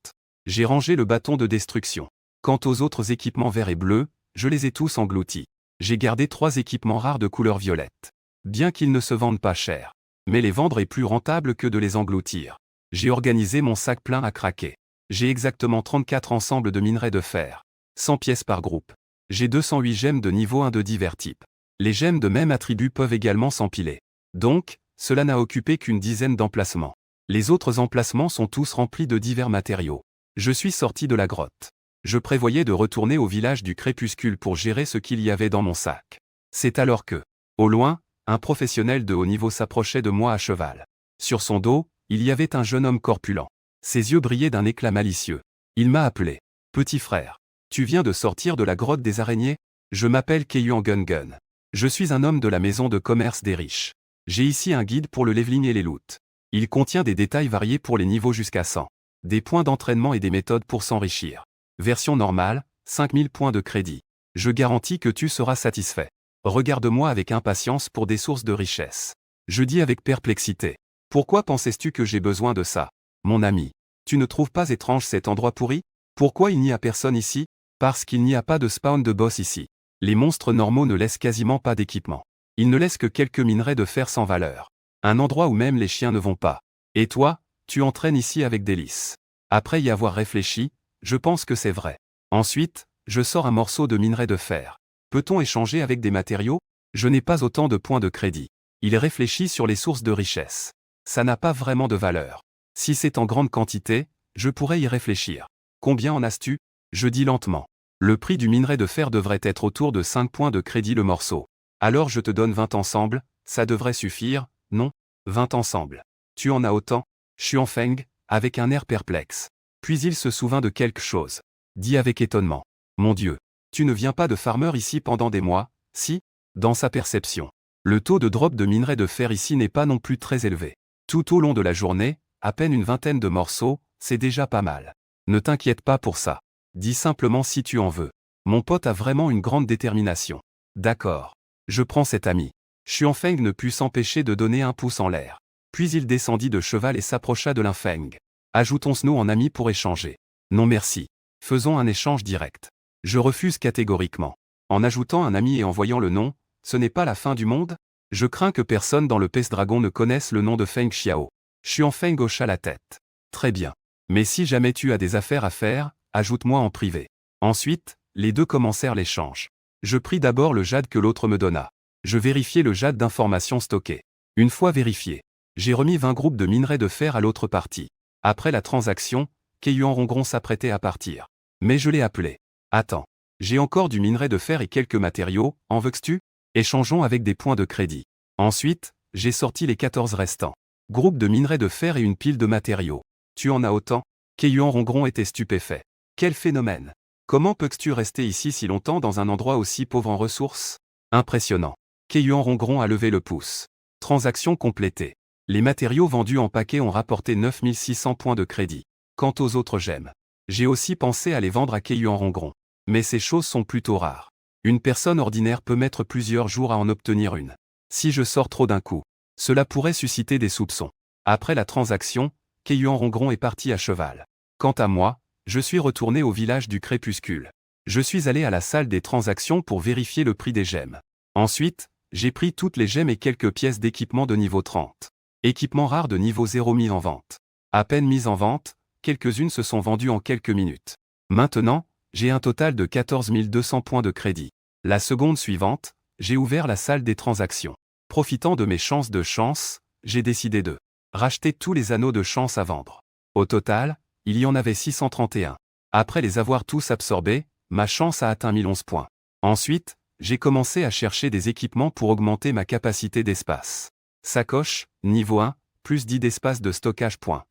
J'ai rangé le bâton de destruction. Quant aux autres équipements verts et bleus, je les ai tous engloutis. J'ai gardé 3 équipements rares de couleur violette. Bien qu'ils ne se vendent pas cher. Mais les vendre est plus rentable que de les engloutir. J'ai organisé mon sac plein à craquer. J'ai exactement 34 ensembles de minerais de fer. 100 pièces par groupe. J'ai 208 gemmes de niveau 1 de divers types. Les gemmes de même attribut peuvent également s'empiler. Donc, cela n'a occupé qu'une dizaine d'emplacements. Les autres emplacements sont tous remplis de divers matériaux. Je suis sorti de la grotte. Je prévoyais de retourner au village du crépuscule pour gérer ce qu'il y avait dans mon sac. C'est alors que, au loin, un professionnel de haut niveau s'approchait de moi à cheval. Sur son dos, il y avait un jeune homme corpulent. Ses yeux brillaient d'un éclat malicieux. Il m'a appelé. Petit frère. Tu viens de sortir de la grotte des araignées? Je m'appelle Keiyuan Gun. Je suis un homme de la maison de commerce des riches. J'ai ici un guide pour le leveling et les loots. Il contient des détails variés pour les niveaux jusqu'à 100. Des points d'entraînement et des méthodes pour s'enrichir. Version normale, 5000 points de crédit. Je garantis que tu seras satisfait. Regarde-moi avec impatience pour des sources de richesse. Je dis avec perplexité. Pourquoi pensais-tu que j'ai besoin de ça? Mon ami, tu ne trouves pas étrange cet endroit pourri? Pourquoi il n'y a personne ici? Parce qu'il n'y a pas de spawn de boss ici. Les monstres normaux ne laissent quasiment pas d'équipement. Ils ne laissent que quelques minerais de fer sans valeur. Un endroit où même les chiens ne vont pas. Et toi, Tu entraînes ici avec délice. Après y avoir réfléchi, je pense que c'est vrai. Ensuite, je sors un morceau de minerai de fer. Peut-on échanger avec des matériaux? Je n'ai pas autant de points de crédit. Il réfléchit sur les sources de richesse. Ça n'a pas vraiment de valeur. Si c'est en grande quantité, je pourrais y réfléchir. Combien en as-tu? Je dis lentement. Le prix du minerai de fer devrait être autour de 5 points de crédit le morceau. Alors je te donne 20 ensemble, ça devrait suffire, non? 20 ensemble. Tu en as autant? Xuanfeng, avec un air perplexe. Puis il se souvint de quelque chose. Dit avec étonnement. Mon Dieu, tu ne viens pas de Farmer ici pendant des mois, si? Dans sa perception. Le taux de drop de minerai de fer ici n'est pas non plus très élevé. Tout au long de la journée, à peine une vingtaine de morceaux, c'est déjà pas mal. Ne t'inquiète pas pour ça. Dis simplement si tu en veux. Mon pote a vraiment une grande détermination. D'accord. Je prends cet ami. Xuanfeng ne put s'empêcher de donner un pouce en l'air. Puis il descendit de cheval et s'approcha de Linfeng. Ajoutons-nous en amis pour échanger. Non merci. Faisons un échange direct. Je refuse catégoriquement. En ajoutant un ami et en voyant le nom, ce n'est pas la fin du monde? Je crains que personne dans le Pes Dragon ne connaisse le nom de Feng Xiao. Xuanfeng hocha la tête. Très bien. Mais si jamais tu as des affaires à faire, ajoute-moi en privé. Ensuite, les deux commencèrent l'échange. Je pris d'abord le jade que l'autre me donna. Je vérifiai le jade d'informations stocké. Une fois vérifié, j'ai remis 20 groupes de minerai de fer à l'autre partie. Après la transaction, Keiyuan Rongron s'apprêtait à partir. Mais je l'ai appelé. Attends. J'ai encore du minerai de fer et quelques matériaux, en veux-tu? Échangeons avec des points de crédit. Ensuite, j'ai sorti les 14 restants. Groupe de minerai de fer et une pile de matériaux. Tu en as autant? Keiyuan Rongron était stupéfait. Quel phénomène! Comment peux-tu rester ici si longtemps dans un endroit aussi pauvre en ressources? Impressionnant. Keiyuan Rongron a levé le pouce. Transaction complétée. Les matériaux vendus en paquet ont rapporté 9600 points de crédit. Quant aux autres gemmes, j'ai aussi pensé à les vendre à Keiyuan Rongron. Mais ces choses sont plutôt rares. Une personne ordinaire peut mettre plusieurs jours à en obtenir une. Si je sors trop d'un coup, cela pourrait susciter des soupçons. Après la transaction, Keiyuan Rongron est parti à cheval. Quant à moi, je suis retourné au village du crépuscule. Je suis allé à la salle des transactions pour vérifier le prix des gemmes. Ensuite, j'ai pris toutes les gemmes et quelques pièces d'équipement de niveau 30. Équipements rares de niveau 0 mis en vente. À peine mis en vente, quelques-unes se sont vendues en quelques minutes. Maintenant, j'ai un total de 14 200 points de crédit. La seconde suivante, j'ai ouvert la salle des transactions. Profitant de mes chances de chance, j'ai décidé de racheter tous les anneaux de chance à vendre. Au total, il y en avait 631. Après les avoir tous absorbés, ma chance a atteint 1011 points. Ensuite, j'ai commencé à chercher des équipements pour augmenter ma capacité d'espace. Sacoche, niveau 1, plus 10 d'espace de stockage points.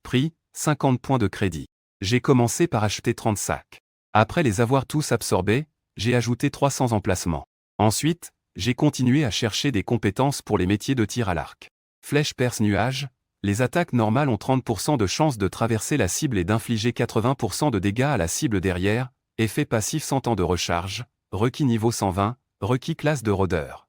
Prix, 50 points de crédit. J'ai commencé par acheter 30 sacs. Après les avoir tous absorbés, j'ai ajouté 300 emplacements. Ensuite, j'ai continué à chercher des compétences pour les métiers de tir à l'arc. Flèche perce nuage, les attaques normales ont 30% de chance de traverser la cible et d'infliger 80% de dégâts à la cible derrière, effet passif 100 ans de recharge, requis niveau 120, requis classe de rôdeur.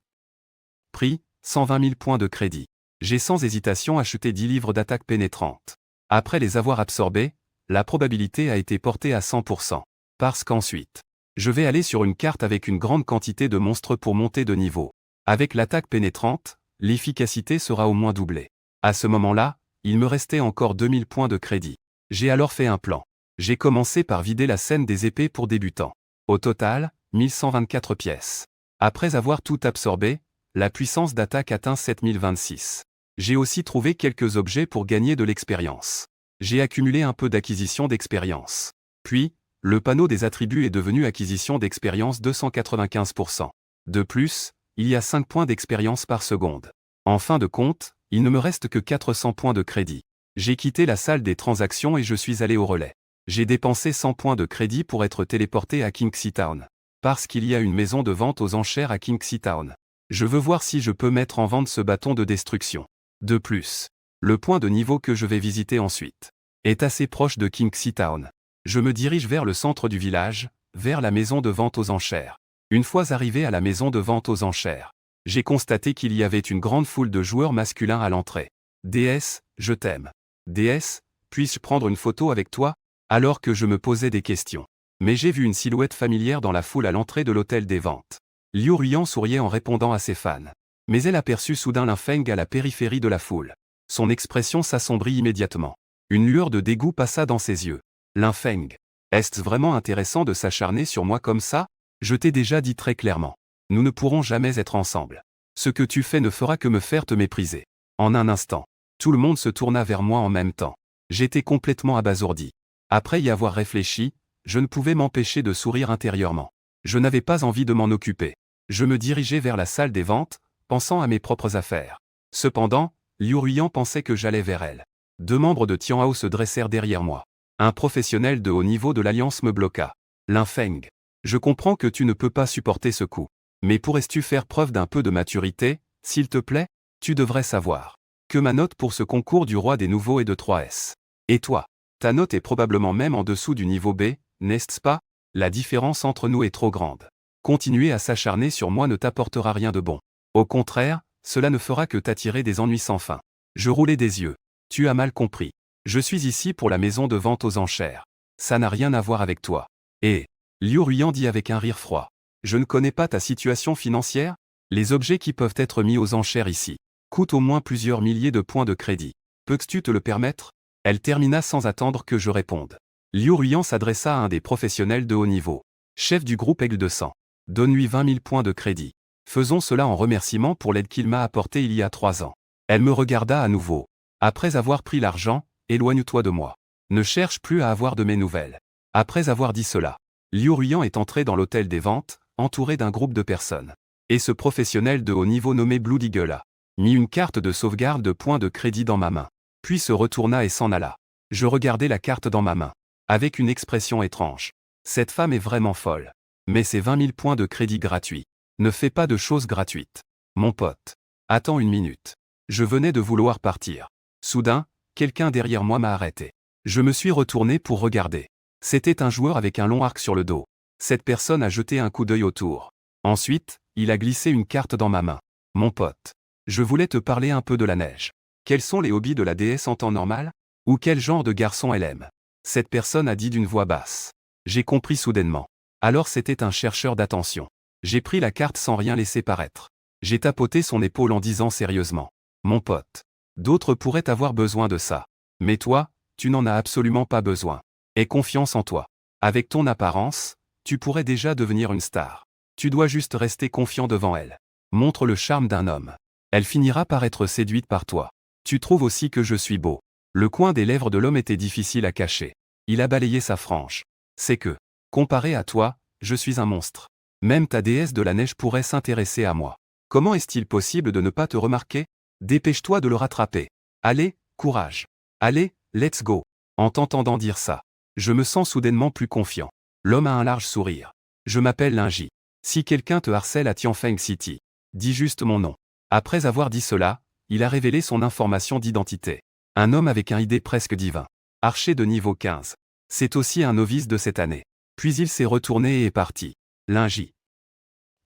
Prix, 120 000 points de crédit. J'ai sans hésitation acheté 10 livres d'attaque pénétrante. Après les avoir absorbés, la probabilité a été portée à 100%. Parce qu'ensuite, je vais aller sur une carte avec une grande quantité de monstres pour monter de niveau. Avec l'attaque pénétrante, l'efficacité sera au moins doublée. À ce moment-là, il me restait encore 2000 points de crédit. J'ai alors fait un plan. J'ai commencé par vider la scène des épées pour débutants. Au total, 1124 pièces. Après avoir tout absorbé, la puissance d'attaque atteint 7026. J'ai aussi trouvé quelques objets pour gagner de l'expérience. J'ai accumulé un peu d'acquisition d'expérience. Puis, le panneau des attributs est devenu acquisition d'expérience 295%. De plus, il y a 5 points d'expérience par seconde. En fin de compte, il ne me reste que 400 points de crédit. J'ai quitté la salle des transactions et je suis allé au relais. J'ai dépensé 100 points de crédit pour être téléporté à Kingxi Town. Parce qu'il y a une maison de vente aux enchères à Kingxi Town. Je veux voir si je peux mettre en vente ce bâton de destruction. De plus, le point de niveau que je vais visiter ensuite est assez proche de Kingxi Town. Je me dirige vers le centre du village, vers la maison de vente aux enchères. Une fois arrivé à la maison de vente aux enchères, j'ai constaté qu'il y avait une grande foule de joueurs masculins à l'entrée. Déesse, je t'aime. Déesse, puis-je prendre une photo avec toi? Alors que je me posais des questions. Mais j'ai vu une silhouette familière dans la foule à l'entrée de l'hôtel des ventes. Liu Ruian souriait en répondant à ses fans. Mais elle aperçut soudain Linfeng à la périphérie de la foule. Son expression s'assombrit immédiatement. Une lueur de dégoût passa dans ses yeux. Lin Feng. Est-ce vraiment intéressant de s'acharner sur moi comme ça? Je t'ai déjà dit très clairement. Nous ne pourrons jamais être ensemble. Ce que tu fais ne fera que me faire te mépriser. En un instant, tout le monde se tourna vers moi en même temps. J'étais complètement abasourdi. Après y avoir réfléchi, je ne pouvais m'empêcher de sourire intérieurement. Je n'avais pas envie de m'en occuper. Je me dirigeais vers la salle des ventes, pensant à mes propres affaires. Cependant, Liu Ruiyan pensait que j'allais vers elle. 2 membres de Tianhao se dressèrent derrière moi. Un professionnel de haut niveau de l'Alliance me bloqua. Lin Feng. Je comprends que tu ne peux pas supporter ce coup. Mais pourrais-tu faire preuve d'un peu de maturité, s'il te plaît? Tu devrais savoir que ma note pour ce concours du roi des nouveaux est de 3S. Et toi? Ta note est probablement même en dessous du niveau B, n'est-ce pas? La différence entre nous est trop grande. Continuer à s'acharner sur moi ne t'apportera rien de bon. Au contraire, cela ne fera que t'attirer des ennuis sans fin. Je roulais des yeux. Tu as mal compris. Je suis ici pour la maison de vente aux enchères. Ça n'a rien à voir avec toi. Et Liu Ruiyan dit avec un rire froid. Je ne connais pas ta situation financière? Les objets qui peuvent être mis aux enchères ici coûtent au moins plusieurs milliers de points de crédit. Peux-tu te le permettre? Elle termina sans attendre que je réponde. Liu Ruiyan s'adressa à un des professionnels de haut niveau. Chef du groupe Aigle de Sang. Donne-lui 20 000 points de crédit. Faisons cela en remerciement pour l'aide qu'il m'a apportée il y a 3 ans. Elle me regarda à nouveau. Après avoir pris l'argent, éloigne-toi de moi. Ne cherche plus à avoir de mes nouvelles. Après avoir dit cela, Liu Ruiyan est entré dans l'hôtel des ventes, entouré d'un groupe de personnes. Et ce professionnel de haut niveau nommé Blood Eagle a mis une carte de sauvegarde de points de crédit dans ma main. Puis se retourna et s'en alla. Je regardais la carte dans ma main, avec une expression étrange. Cette femme est vraiment folle. Mais ces 20 000 points de crédit gratuits. Ne fais pas de choses gratuites. Mon pote. Attends une minute. Je venais de vouloir partir. Soudain, quelqu'un derrière moi m'a arrêté. Je me suis retourné pour regarder. C'était un joueur avec un long arc sur le dos. Cette personne a jeté un coup d'œil autour. Ensuite, il a glissé une carte dans ma main. Mon pote. Je voulais te parler un peu de la neige. Quels sont les hobbies de la déesse en temps normal? Ou quel genre de garçon elle aime? Cette personne a dit d'une voix basse. J'ai compris soudainement. Alors c'était un chercheur d'attention. J'ai pris la carte sans rien laisser paraître. J'ai tapoté son épaule en disant sérieusement. Mon pote. D'autres pourraient avoir besoin de ça. Mais toi, tu n'en as absolument pas besoin. Aie confiance en toi. Avec ton apparence, tu pourrais déjà devenir une star. Tu dois juste rester confiant devant elle. Montre le charme d'un homme. Elle finira par être séduite par toi. Tu trouves aussi que je suis beau. Le coin des lèvres de l'homme était difficile à cacher. Il a balayé sa frange. C'est que, comparé à toi, je suis un monstre. Même ta déesse de la neige pourrait s'intéresser à moi. Comment est-il possible de ne pas te remarquer? Dépêche-toi de le rattraper. Allez, courage. Allez, let's go. En t'entendant dire ça, je me sens soudainement plus confiant. L'homme a un large sourire. Je m'appelle Linji. Si quelqu'un te harcèle à Tianfeng City, dis juste mon nom. Après avoir dit cela, il a révélé son information d'identité. Un homme avec un ID presque divin. Archer de niveau 15. C'est aussi un novice de cette année. Puis il s'est retourné et est parti. Linji.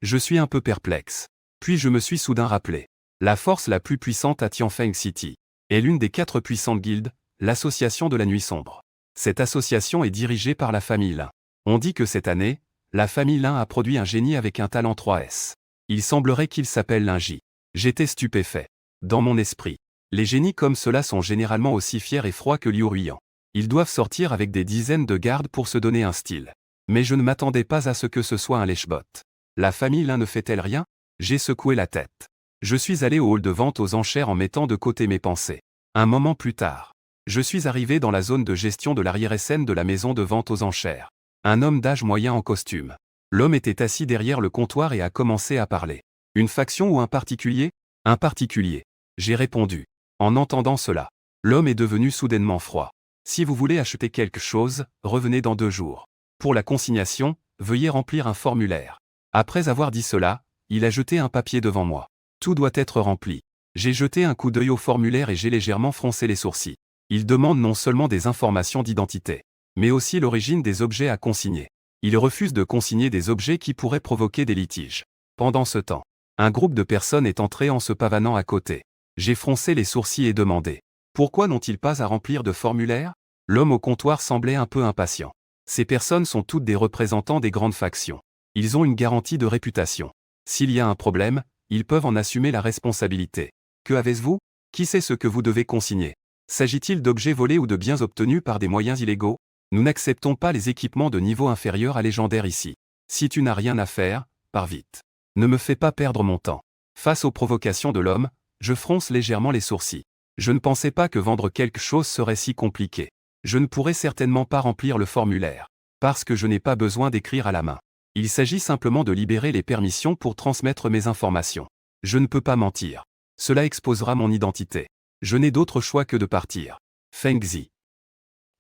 Je suis un peu perplexe. Puis je me suis soudain rappelé. La force la plus puissante à Tianfeng City est l'une des 4 puissantes guildes, l'association de la nuit sombre. Cette association est dirigée par la famille Lin. On dit que cette année, la famille Lin a produit un génie avec un talent 3S. Il semblerait qu'il s'appelle Linji. J'étais stupéfait. Dans mon esprit, les génies comme cela sont généralement aussi fiers et froids que Liu Ruiyan. Ils doivent sortir avec des dizaines de gardes pour se donner un style. Mais je ne m'attendais pas à ce que ce soit un lèche-bot. La famille Lin ne fait-elle rien? J'ai secoué la tête. Je suis allé au hall de vente aux enchères en mettant de côté mes pensées. Un moment plus tard, je suis arrivé dans la zone de gestion de l'arrière-scène de la maison de vente aux enchères. Un homme d'âge moyen en costume. L'homme était assis derrière le comptoir et a commencé à parler. Une faction ou un particulier? Un particulier. J'ai répondu. En entendant cela, l'homme est devenu soudainement froid. Si vous voulez acheter quelque chose, revenez dans 2 jours. Pour la consignation, veuillez remplir un formulaire. Après avoir dit cela, il a jeté un papier devant moi. Tout doit être rempli. J'ai jeté un coup d'œil au formulaire et j'ai légèrement froncé les sourcils. Il demande non seulement des informations d'identité, mais aussi l'origine des objets à consigner. Il refuse de consigner des objets qui pourraient provoquer des litiges. Pendant ce temps, un groupe de personnes est entré en se pavanant à côté. J'ai froncé les sourcils et demandé. Pourquoi n'ont-ils pas à remplir de formulaire? L'homme au comptoir semblait un peu impatient. Ces personnes sont toutes des représentants des grandes factions. Ils ont une garantie de réputation. S'il y a un problème, ils peuvent en assumer la responsabilité. Que avez-vous? Qui sait ce que vous devez consigner? S'agit-il d'objets volés ou de biens obtenus par des moyens illégaux? Nous n'acceptons pas les équipements de niveau inférieur à légendaire ici. Si tu n'as rien à faire, pars vite. Ne me fais pas perdre mon temps. Face aux provocations de l'homme, je fronce légèrement les sourcils. Je ne pensais pas que vendre quelque chose serait si compliqué. Je ne pourrais certainement pas remplir le formulaire. Parce que je n'ai pas besoin d'écrire à la main. Il s'agit simplement de libérer les permissions pour transmettre mes informations. Je ne peux pas mentir. Cela exposera mon identité. Je n'ai d'autre choix que de partir. Feng Zi.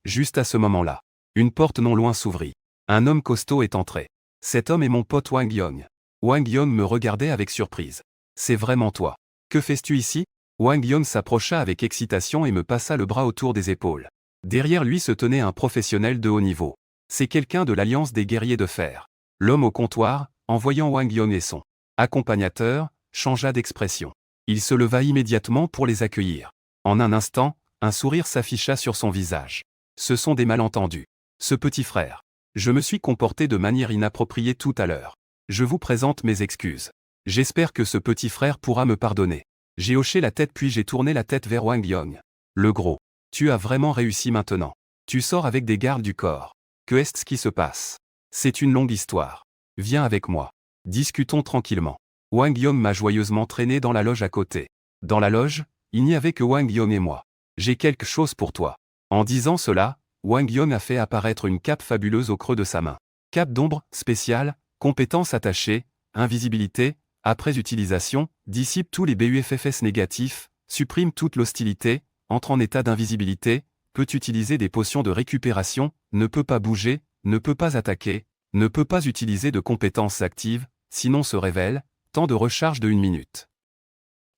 Juste à ce moment-là, une porte non loin s'ouvrit. Un homme costaud est entré. Cet homme est mon pote Wang Yong. Wang Yong me regardait avec surprise. C'est vraiment toi. Que fais-tu ici? Wang Yong s'approcha avec excitation et me passa le bras autour des épaules. Derrière lui se tenait un professionnel de haut niveau. C'est quelqu'un de l'Alliance des Guerriers de Fer. L'homme au comptoir, en voyant Wang Yong et son accompagnateur, changea d'expression. Il se leva immédiatement pour les accueillir. En un instant, un sourire s'afficha sur son visage. Ce sont des malentendus. Ce petit frère. Je me suis comporté de manière inappropriée tout à l'heure. Je vous présente mes excuses. J'espère que ce petit frère pourra me pardonner. J'ai hoché la tête puis j'ai tourné la tête vers Wang Yong. Le gros. Tu as vraiment réussi maintenant. Tu sors avec des gardes du corps. Que est-ce qui se passe? C'est une longue histoire. Viens avec moi. Discutons tranquillement. Wang Yong m'a joyeusement traîné dans la loge à côté. Dans la loge, il n'y avait que Wang Yong et moi. J'ai quelque chose pour toi. En disant cela, Wang Yong a fait apparaître une cape fabuleuse au creux de sa main. Cape d'ombre, spéciale, compétence attachée, invisibilité, après utilisation, dissipe tous les BUFFS négatifs, supprime toute l'hostilité, entre en état d'invisibilité, peut utiliser des potions de récupération, ne peut pas bouger, ne peut pas attaquer, ne peut pas utiliser de compétences actives, sinon se révèle, temps de recharge de 1 minute.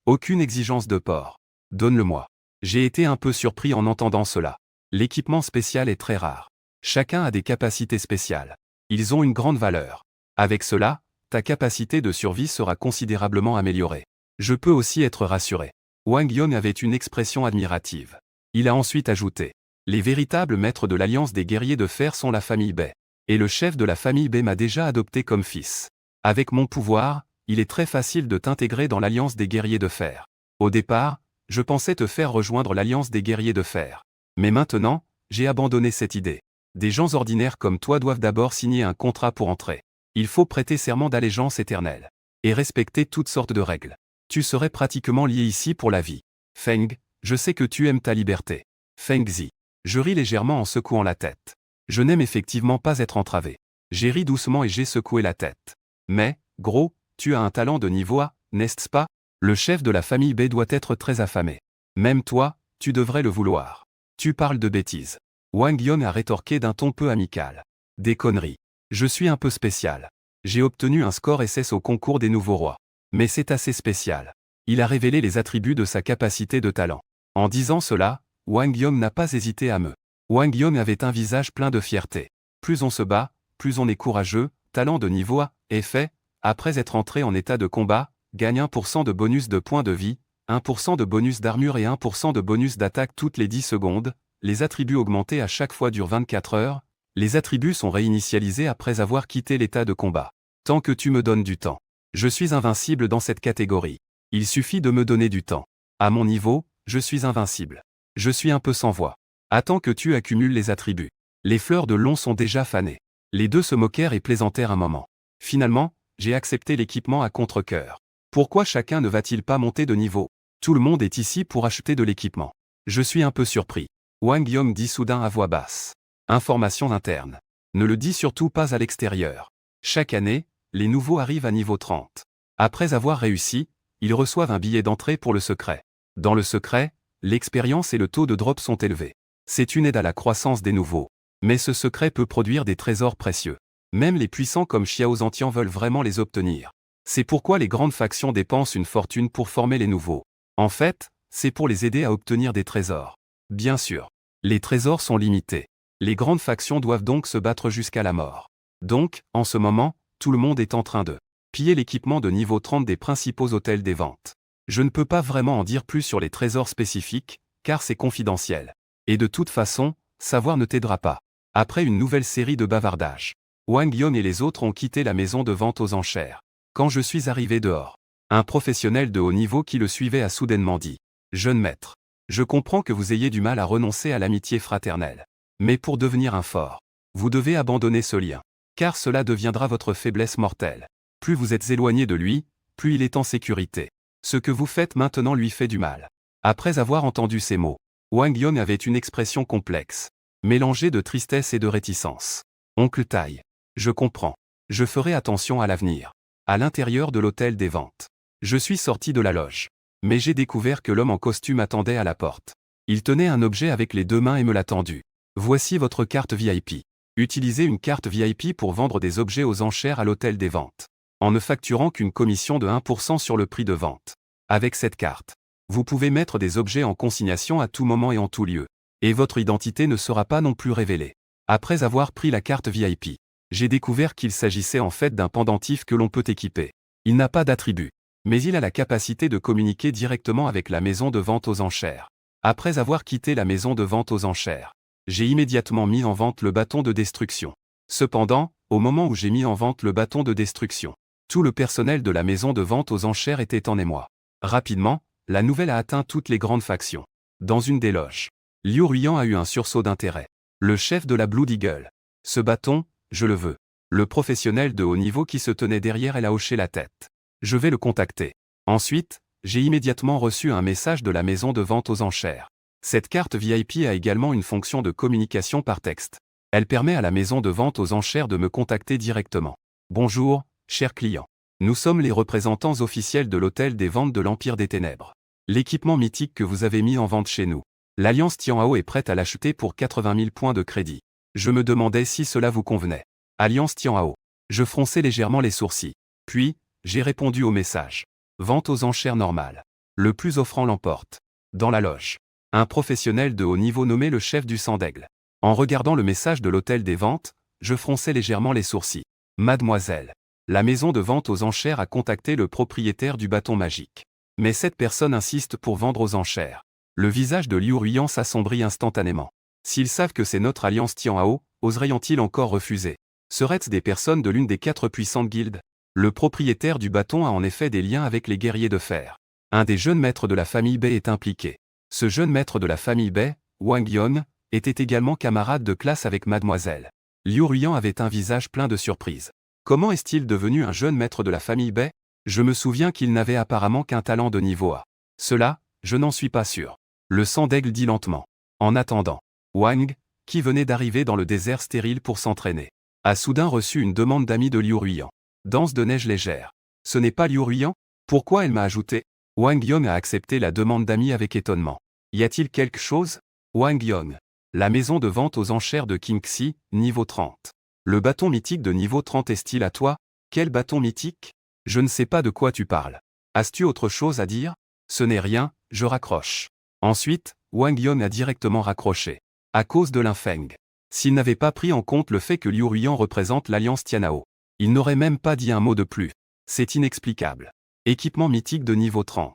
Aucune exigence de port. Donne-le-moi. J'ai été un peu surpris en entendant cela. L'équipement spécial est très rare. Chacun a des capacités spéciales. Ils ont une grande valeur. Avec cela, ta capacité de survie sera considérablement améliorée. Je peux aussi être rassuré. Wang Yong avait une expression admirative. Il a ensuite ajouté. Les véritables maîtres de l'Alliance des Guerriers de Fer sont la famille Bei. Et le chef de la famille Bei m'a déjà adopté comme fils. Avec mon pouvoir, il est très facile de t'intégrer dans l'Alliance des Guerriers de Fer. Au départ, je pensais te faire rejoindre l'Alliance des Guerriers de Fer. Mais maintenant, j'ai abandonné cette idée. Des gens ordinaires comme toi doivent d'abord signer un contrat pour entrer. Il faut prêter serment d'allégeance éternelle. Et respecter toutes sortes de règles. Tu serais pratiquement lié ici pour la vie. Feng, je sais que tu aimes ta liberté. Feng Zi. Je ris légèrement en secouant la tête. Je n'aime effectivement pas être entravé. J'ai ri doucement et j'ai secoué la tête. Mais, gros, tu as un talent de niveau A, n'est-ce pas? Le chef de la famille Bei doit être très affamé. Même toi, tu devrais le vouloir. Tu parles de bêtises. Wang Yong a rétorqué d'un ton peu amical. Des conneries. Je suis un peu spécial. J'ai obtenu un score SS au concours des nouveaux rois. Mais c'est assez spécial. Il a révélé les attributs de sa capacité de talent. En disant cela, Wang Yong n'a pas hésité à me. Wang Yong avait un visage plein de fierté. Plus on se bat, plus on est courageux, talent de niveau A, effet, après être entré en état de combat, gagne 1% de bonus de points de vie, 1% de bonus d'armure et 1% de bonus d'attaque toutes les 10 secondes, les attributs augmentés à chaque fois durent 24 heures, les attributs sont réinitialisés après avoir quitté l'état de combat. Tant que tu me donnes du temps. Je suis invincible dans cette catégorie. Il suffit de me donner du temps. À mon niveau, je suis invincible. Je suis un peu sans voix. Attends que tu accumules les attributs. Les fleurs de long sont déjà fanées. Les deux se moquèrent et plaisantèrent un moment. Finalement, j'ai accepté l'équipement à contre-cœur. Pourquoi chacun ne va-t-il pas monter de niveau? Tout le monde est ici pour acheter de l'équipement. Je suis un peu surpris. Wang Yong dit soudain à voix basse. Information interne. Ne le dis surtout pas à l'extérieur. Chaque année, les nouveaux arrivent à niveau 30. Après avoir réussi, ils reçoivent un billet d'entrée pour le secret. Dans le secret, l'expérience et le taux de drop sont élevés. C'est une aide à la croissance des nouveaux. Mais ce secret peut produire des trésors précieux. Même les puissants comme Xiao Zhantian veulent vraiment les obtenir. C'est pourquoi les grandes factions dépensent une fortune pour former les nouveaux. En fait, c'est pour les aider à obtenir des trésors. Bien sûr, les trésors sont limités. Les grandes factions doivent donc se battre jusqu'à la mort. Donc, en ce moment, tout le monde est en train de piller l'équipement de niveau 30 des principaux hôtels des ventes. Je ne peux pas vraiment en dire plus sur les trésors spécifiques, car c'est confidentiel. Et de toute façon, savoir ne t'aidera pas. Après une nouvelle série de bavardages, Wang Yong et les autres ont quitté la maison de vente aux enchères. Quand je suis arrivé dehors, un professionnel de haut niveau qui le suivait a soudainement dit. Jeune maître. Je comprends que vous ayez du mal à renoncer à l'amitié fraternelle. Mais pour devenir un fort, vous devez abandonner ce lien. Car cela deviendra votre faiblesse mortelle. Plus vous êtes éloigné de lui, plus il est en sécurité. Ce que vous faites maintenant lui fait du mal. Après avoir entendu ces mots, Wang Yon avait une expression complexe, mélangée de tristesse et de réticence. Oncle Tai. Je comprends. Je ferai attention à l'avenir. À l'intérieur de l'hôtel des ventes. Je suis sorti de la loge. Mais j'ai découvert que l'homme en costume attendait à la porte. Il tenait un objet avec les 2 mains et me l'a tendu. Voici votre carte VIP. Utilisez une carte VIP pour vendre des objets aux enchères à l'hôtel des ventes, en ne facturant qu'une commission de 1% sur le prix de vente. Avec cette carte, vous pouvez mettre des objets en consignation à tout moment et en tout lieu. Et votre identité ne sera pas non plus révélée. Après avoir pris la carte VIP, j'ai découvert qu'il s'agissait en fait d'un pendentif que l'on peut équiper. Il n'a pas d'attribut, mais il a la capacité de communiquer directement avec la maison de vente aux enchères. Après avoir quitté la maison de vente aux enchères, j'ai immédiatement mis en vente le bâton de destruction. Cependant, au moment où j'ai mis en vente le bâton de destruction, tout le personnel de la maison de vente aux enchères était en émoi. Rapidement, la nouvelle a atteint toutes les grandes factions. Dans une des loges, Liu Ruiyan a eu un sursaut d'intérêt. Le chef de la Blood Eagle. Ce bâton, je le veux. Le professionnel de haut niveau qui se tenait derrière elle a hoché la tête. Je vais le contacter. Ensuite, j'ai immédiatement reçu un message de la maison de vente aux enchères. Cette carte VIP a également une fonction de communication par texte. Elle permet à la maison de vente aux enchères de me contacter directement. Bonjour, chers clients. Nous sommes les représentants officiels de l'hôtel des ventes de l'Empire des Ténèbres. L'équipement mythique que vous avez mis en vente chez nous. L'Alliance Tianhao est prête à l'acheter pour 80 000 points de crédit. Je me demandais si cela vous convenait. Alliance Tianhao. Je fronçais légèrement les sourcils. Puis, j'ai répondu au message. Vente aux enchères normales. Le plus offrant l'emporte. Dans la loge. Un professionnel de haut niveau nommé le chef du sang d'aigle. En regardant le message de l'hôtel des ventes, je fronçais légèrement les sourcils. Mademoiselle. La maison de vente aux enchères a contacté le propriétaire du bâton magique. Mais cette personne insiste pour vendre aux enchères. Le visage de Liu Ruiyan s'assombrit instantanément. S'ils savent que c'est notre alliance Tianhao, oseraient-ils encore refuser? Seraient-ce des personnes de l'une des 4 puissantes guildes? Le propriétaire du bâton a en effet des liens avec les guerriers de fer. Un des jeunes maîtres de la famille Bei est impliqué. Ce jeune maître de la famille Bei, Wang Yon, était également camarade de classe avec mademoiselle. Liu Ruiyan avait un visage plein de surprise. Comment est-il devenu un jeune maître de la famille Bei? Je me souviens qu'il n'avait apparemment qu'un talent de niveau A. Cela, je n'en suis pas sûr. Le sang d'aigle dit lentement. En attendant, Wang, qui venait d'arriver dans le désert stérile pour s'entraîner, a soudain reçu une demande d'ami de Liu Ruiyan. Danse de neige légère. Ce n'est pas Liu Ruiyan? Pourquoi elle m'a ajouté? Wang Yon a accepté la demande d'ami avec étonnement. Y a-t-il quelque chose? Wang Yon. La maison de vente aux enchères de Kingxi, niveau 30. Le bâton mythique de niveau 30 est-il à toi? Quel bâton mythique? Je ne sais pas de quoi tu parles. As-tu autre chose à dire? Ce n'est rien, je raccroche. Ensuite, Wang Yon a directement raccroché. À cause de l'Infeng. S'il n'avait pas pris en compte le fait que Liu Ruiyan représente l'Alliance Tianhao, il n'aurait même pas dit un mot de plus. C'est inexplicable. Équipement mythique de niveau 30.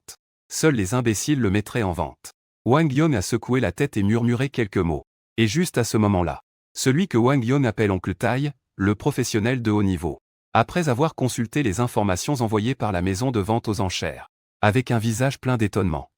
Seuls les imbéciles le mettraient en vente. Wang Yon a secoué la tête et murmuré quelques mots. Et juste à ce moment-là, celui que Wang Yon appelle Oncle Tai, le professionnel de haut niveau, après avoir consulté les informations envoyées par la maison de vente aux enchères, avec un visage plein d'étonnement.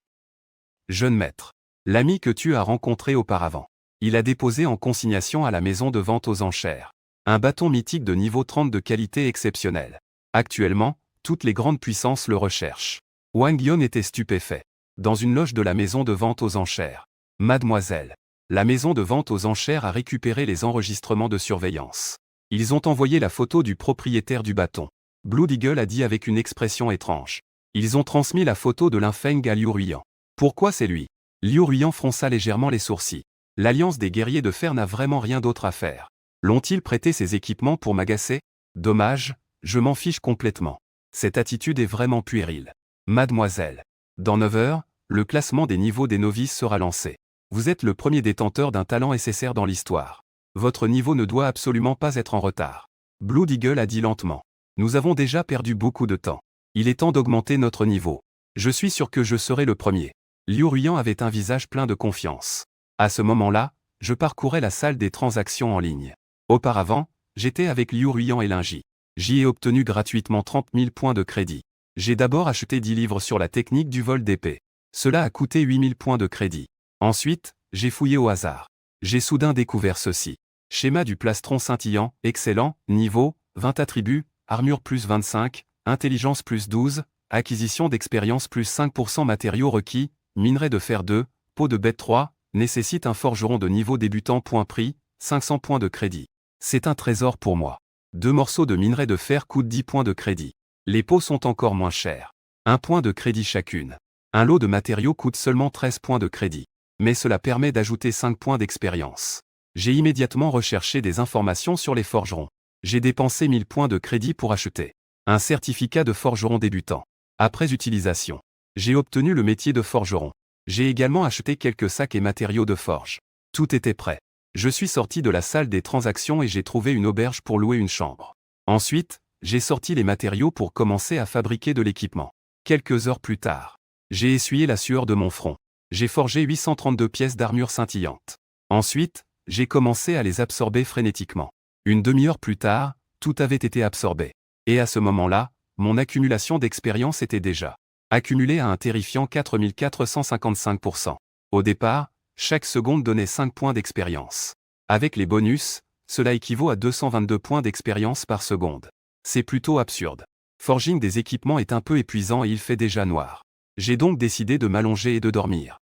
Jeune maître. L'ami que tu as rencontré auparavant. Il a déposé en consignation à la maison de vente aux enchères un bâton mythique de niveau 30 de qualité exceptionnelle. Actuellement, toutes les grandes puissances le recherchent. Wang Yon était stupéfait. Dans une loge de la maison de vente aux enchères. Mademoiselle. La maison de vente aux enchères a récupéré les enregistrements de surveillance. Ils ont envoyé la photo du propriétaire du bâton. Blood Eagle a dit avec une expression étrange. Ils ont transmis la photo de l'Infeng à Liu Ruiyan. Pourquoi c'est lui? Liu Ruiyan fronça légèrement les sourcils. L'alliance des guerriers de fer n'a vraiment rien d'autre à faire. L'ont-ils prêté ces équipements pour m'agacer? Dommage, je m'en fiche complètement. Cette attitude est vraiment puérile. Mademoiselle. Dans 9 heures, le classement des niveaux des novices sera lancé. Vous êtes le premier détenteur d'un talent SSR dans l'histoire. Votre niveau ne doit absolument pas être en retard. Blood Eagle a dit lentement. Nous avons déjà perdu beaucoup de temps. Il est temps d'augmenter notre niveau. Je suis sûr que je serai le premier. Liu Ruiyan avait un visage plein de confiance. À ce moment-là, je parcourais la salle des transactions en ligne. Auparavant, j'étais avec Liu Ruiyan et Linji. J'y ai obtenu gratuitement 30 000 points de crédit. J'ai d'abord acheté 10 livres sur la technique du vol d'épée. Cela a coûté 8000 points de crédit. Ensuite, j'ai fouillé au hasard. J'ai soudain découvert ceci. Schéma du plastron scintillant, excellent, niveau, 20 attributs, armure plus 25, intelligence plus 12, acquisition d'expérience plus 5% matériaux requis, minerai de fer 2, peau de bête 3, nécessite un forgeron de niveau débutant. Prix, 500 points de crédit. C'est un trésor pour moi. 2 morceaux de minerai de fer coûtent 10 points de crédit. Les peaux sont encore moins chères. 1 point de crédit chacune. Un lot de matériaux coûte seulement 13 points de crédit. Mais cela permet d'ajouter 5 points d'expérience. J'ai immédiatement recherché des informations sur les forgerons. J'ai dépensé 1000 points de crédit pour acheter un certificat de forgeron débutant. Après utilisation, j'ai obtenu le métier de forgeron. J'ai également acheté quelques sacs et matériaux de forge. Tout était prêt. Je suis sorti de la salle des transactions et j'ai trouvé une auberge pour louer une chambre. Ensuite, j'ai sorti les matériaux pour commencer à fabriquer de l'équipement. Quelques heures plus tard, j'ai essuyé la sueur de mon front. J'ai forgé 832 pièces d'armure scintillante. Ensuite, j'ai commencé à les absorber frénétiquement. Une demi-heure plus tard, tout avait été absorbé. Et à ce moment-là, mon accumulation d'expérience était déjà accumulée à un terrifiant 4455%. Au départ, chaque seconde donnait 5 points d'expérience. Avec les bonus, cela équivaut à 222 points d'expérience par seconde. C'est plutôt absurde. Forging des équipements est un peu épuisant et il fait déjà noir. J'ai donc décidé de m'allonger et de dormir.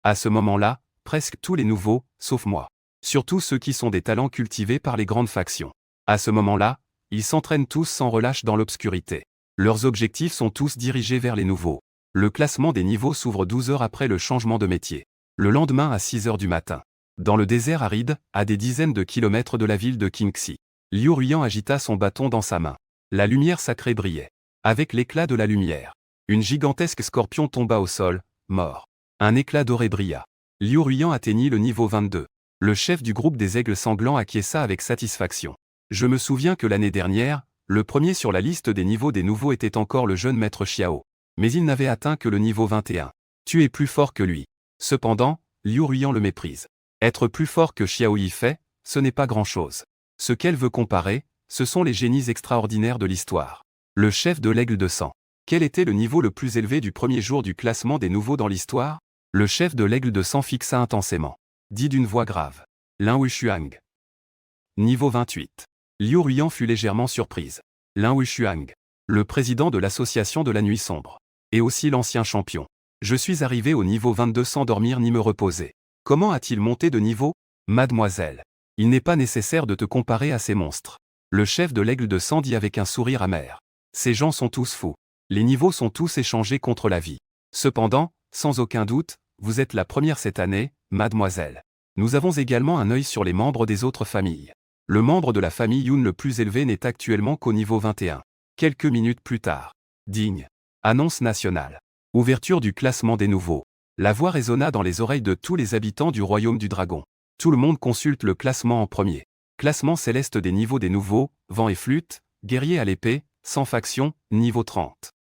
À ce moment-là, presque tous les nouveaux, sauf moi. Surtout ceux qui sont des talents cultivés par les grandes factions. À ce moment-là, ils s'entraînent tous sans relâche dans l'obscurité. Leurs objectifs sont tous dirigés vers les nouveaux. Le classement des niveaux s'ouvre 12 heures après le changement de métier. Le lendemain à 6 heures du matin. Dans le désert aride, à des dizaines de kilomètres de la ville de Qingxi, Liu Ruyan agita son bâton dans sa main. La lumière sacrée brillait. Avec l'éclat de la lumière, une gigantesque scorpion tomba au sol, mort. Un éclat doré brilla. Liu Ruyan atteignit le niveau 22. Le chef du groupe des aigles sanglants acquiesça avec satisfaction. Je me souviens que l'année dernière, le premier sur la liste des niveaux des nouveaux était encore le jeune maître Xiao. Mais il n'avait atteint que le niveau 21. Tu es plus fort que lui. Cependant, Liu Ruyan le méprise. Être plus fort que Xiao Yifei, ce n'est pas grand-chose. Ce qu'elle veut comparer, ce sont les génies extraordinaires de l'histoire. Le chef de l'aigle de sang. Quel était le niveau le plus élevé du premier jour du classement des nouveaux dans l'histoire? Le chef de l'aigle de sang fixa intensément. Dit d'une voix grave. Lin Wushuang. Niveau 28. Liu Ruyan fut légèrement surprise. Lin Wushuang. Le président de l'association de la nuit sombre. Et aussi l'ancien champion. Je suis arrivé au niveau 22 sans dormir ni me reposer. Comment a-t-il monté de niveau? Mademoiselle. Il n'est pas nécessaire de te comparer à ces monstres. Le chef de l'aigle de sang dit avec un sourire amer. Ces gens sont tous fous. Les niveaux sont tous échangés contre la vie. Cependant, sans aucun doute, vous êtes la première cette année, mademoiselle. Nous avons également un œil sur les membres des autres familles. Le membre de la famille Yun le plus élevé n'est actuellement qu'au niveau 21. Quelques minutes plus tard. Digne. Annonce nationale. Ouverture du classement des nouveaux. La voix résonna dans les oreilles de tous les habitants du royaume du dragon. Tout le monde consulte le classement en premier. Classement céleste des niveaux des nouveaux, vent et flûte, guerrier à l'épée, sans faction, niveau 30.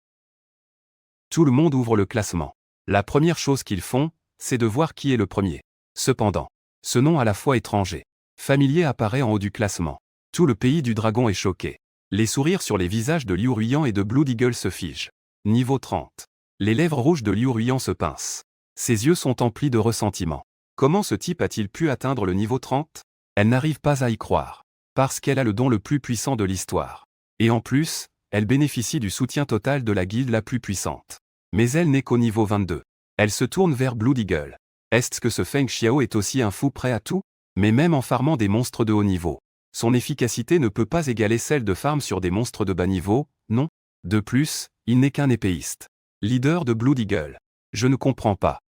Tout le monde ouvre le classement. La première chose qu'ils font, c'est de voir qui est le premier. Cependant, ce nom à la fois étranger, familier apparaît en haut du classement. Tout le pays du dragon est choqué. Les sourires sur les visages de Liu Ruyan et de Blood Eagle se figent. Niveau 30. Les lèvres rouges de Liu Ruyan se pincent. Ses yeux sont emplis de ressentiment. Comment ce type a-t-il pu atteindre le niveau 30? Elle n'arrive pas à y croire. Parce qu'elle a le don le plus puissant de l'histoire. Et en plus, elle bénéficie du soutien total de la guilde la plus puissante. Mais elle n'est qu'au niveau 22. Elle se tourne vers Blood Eagle. Est-ce que ce Feng Xiao est aussi un fou prêt à tout? Mais même en farmant des monstres de haut niveau, son efficacité ne peut pas égaler celle de farm sur des monstres de bas niveau, non? De plus, il n'est qu'un épéiste. Leader de Blood Eagle. Je ne comprends pas.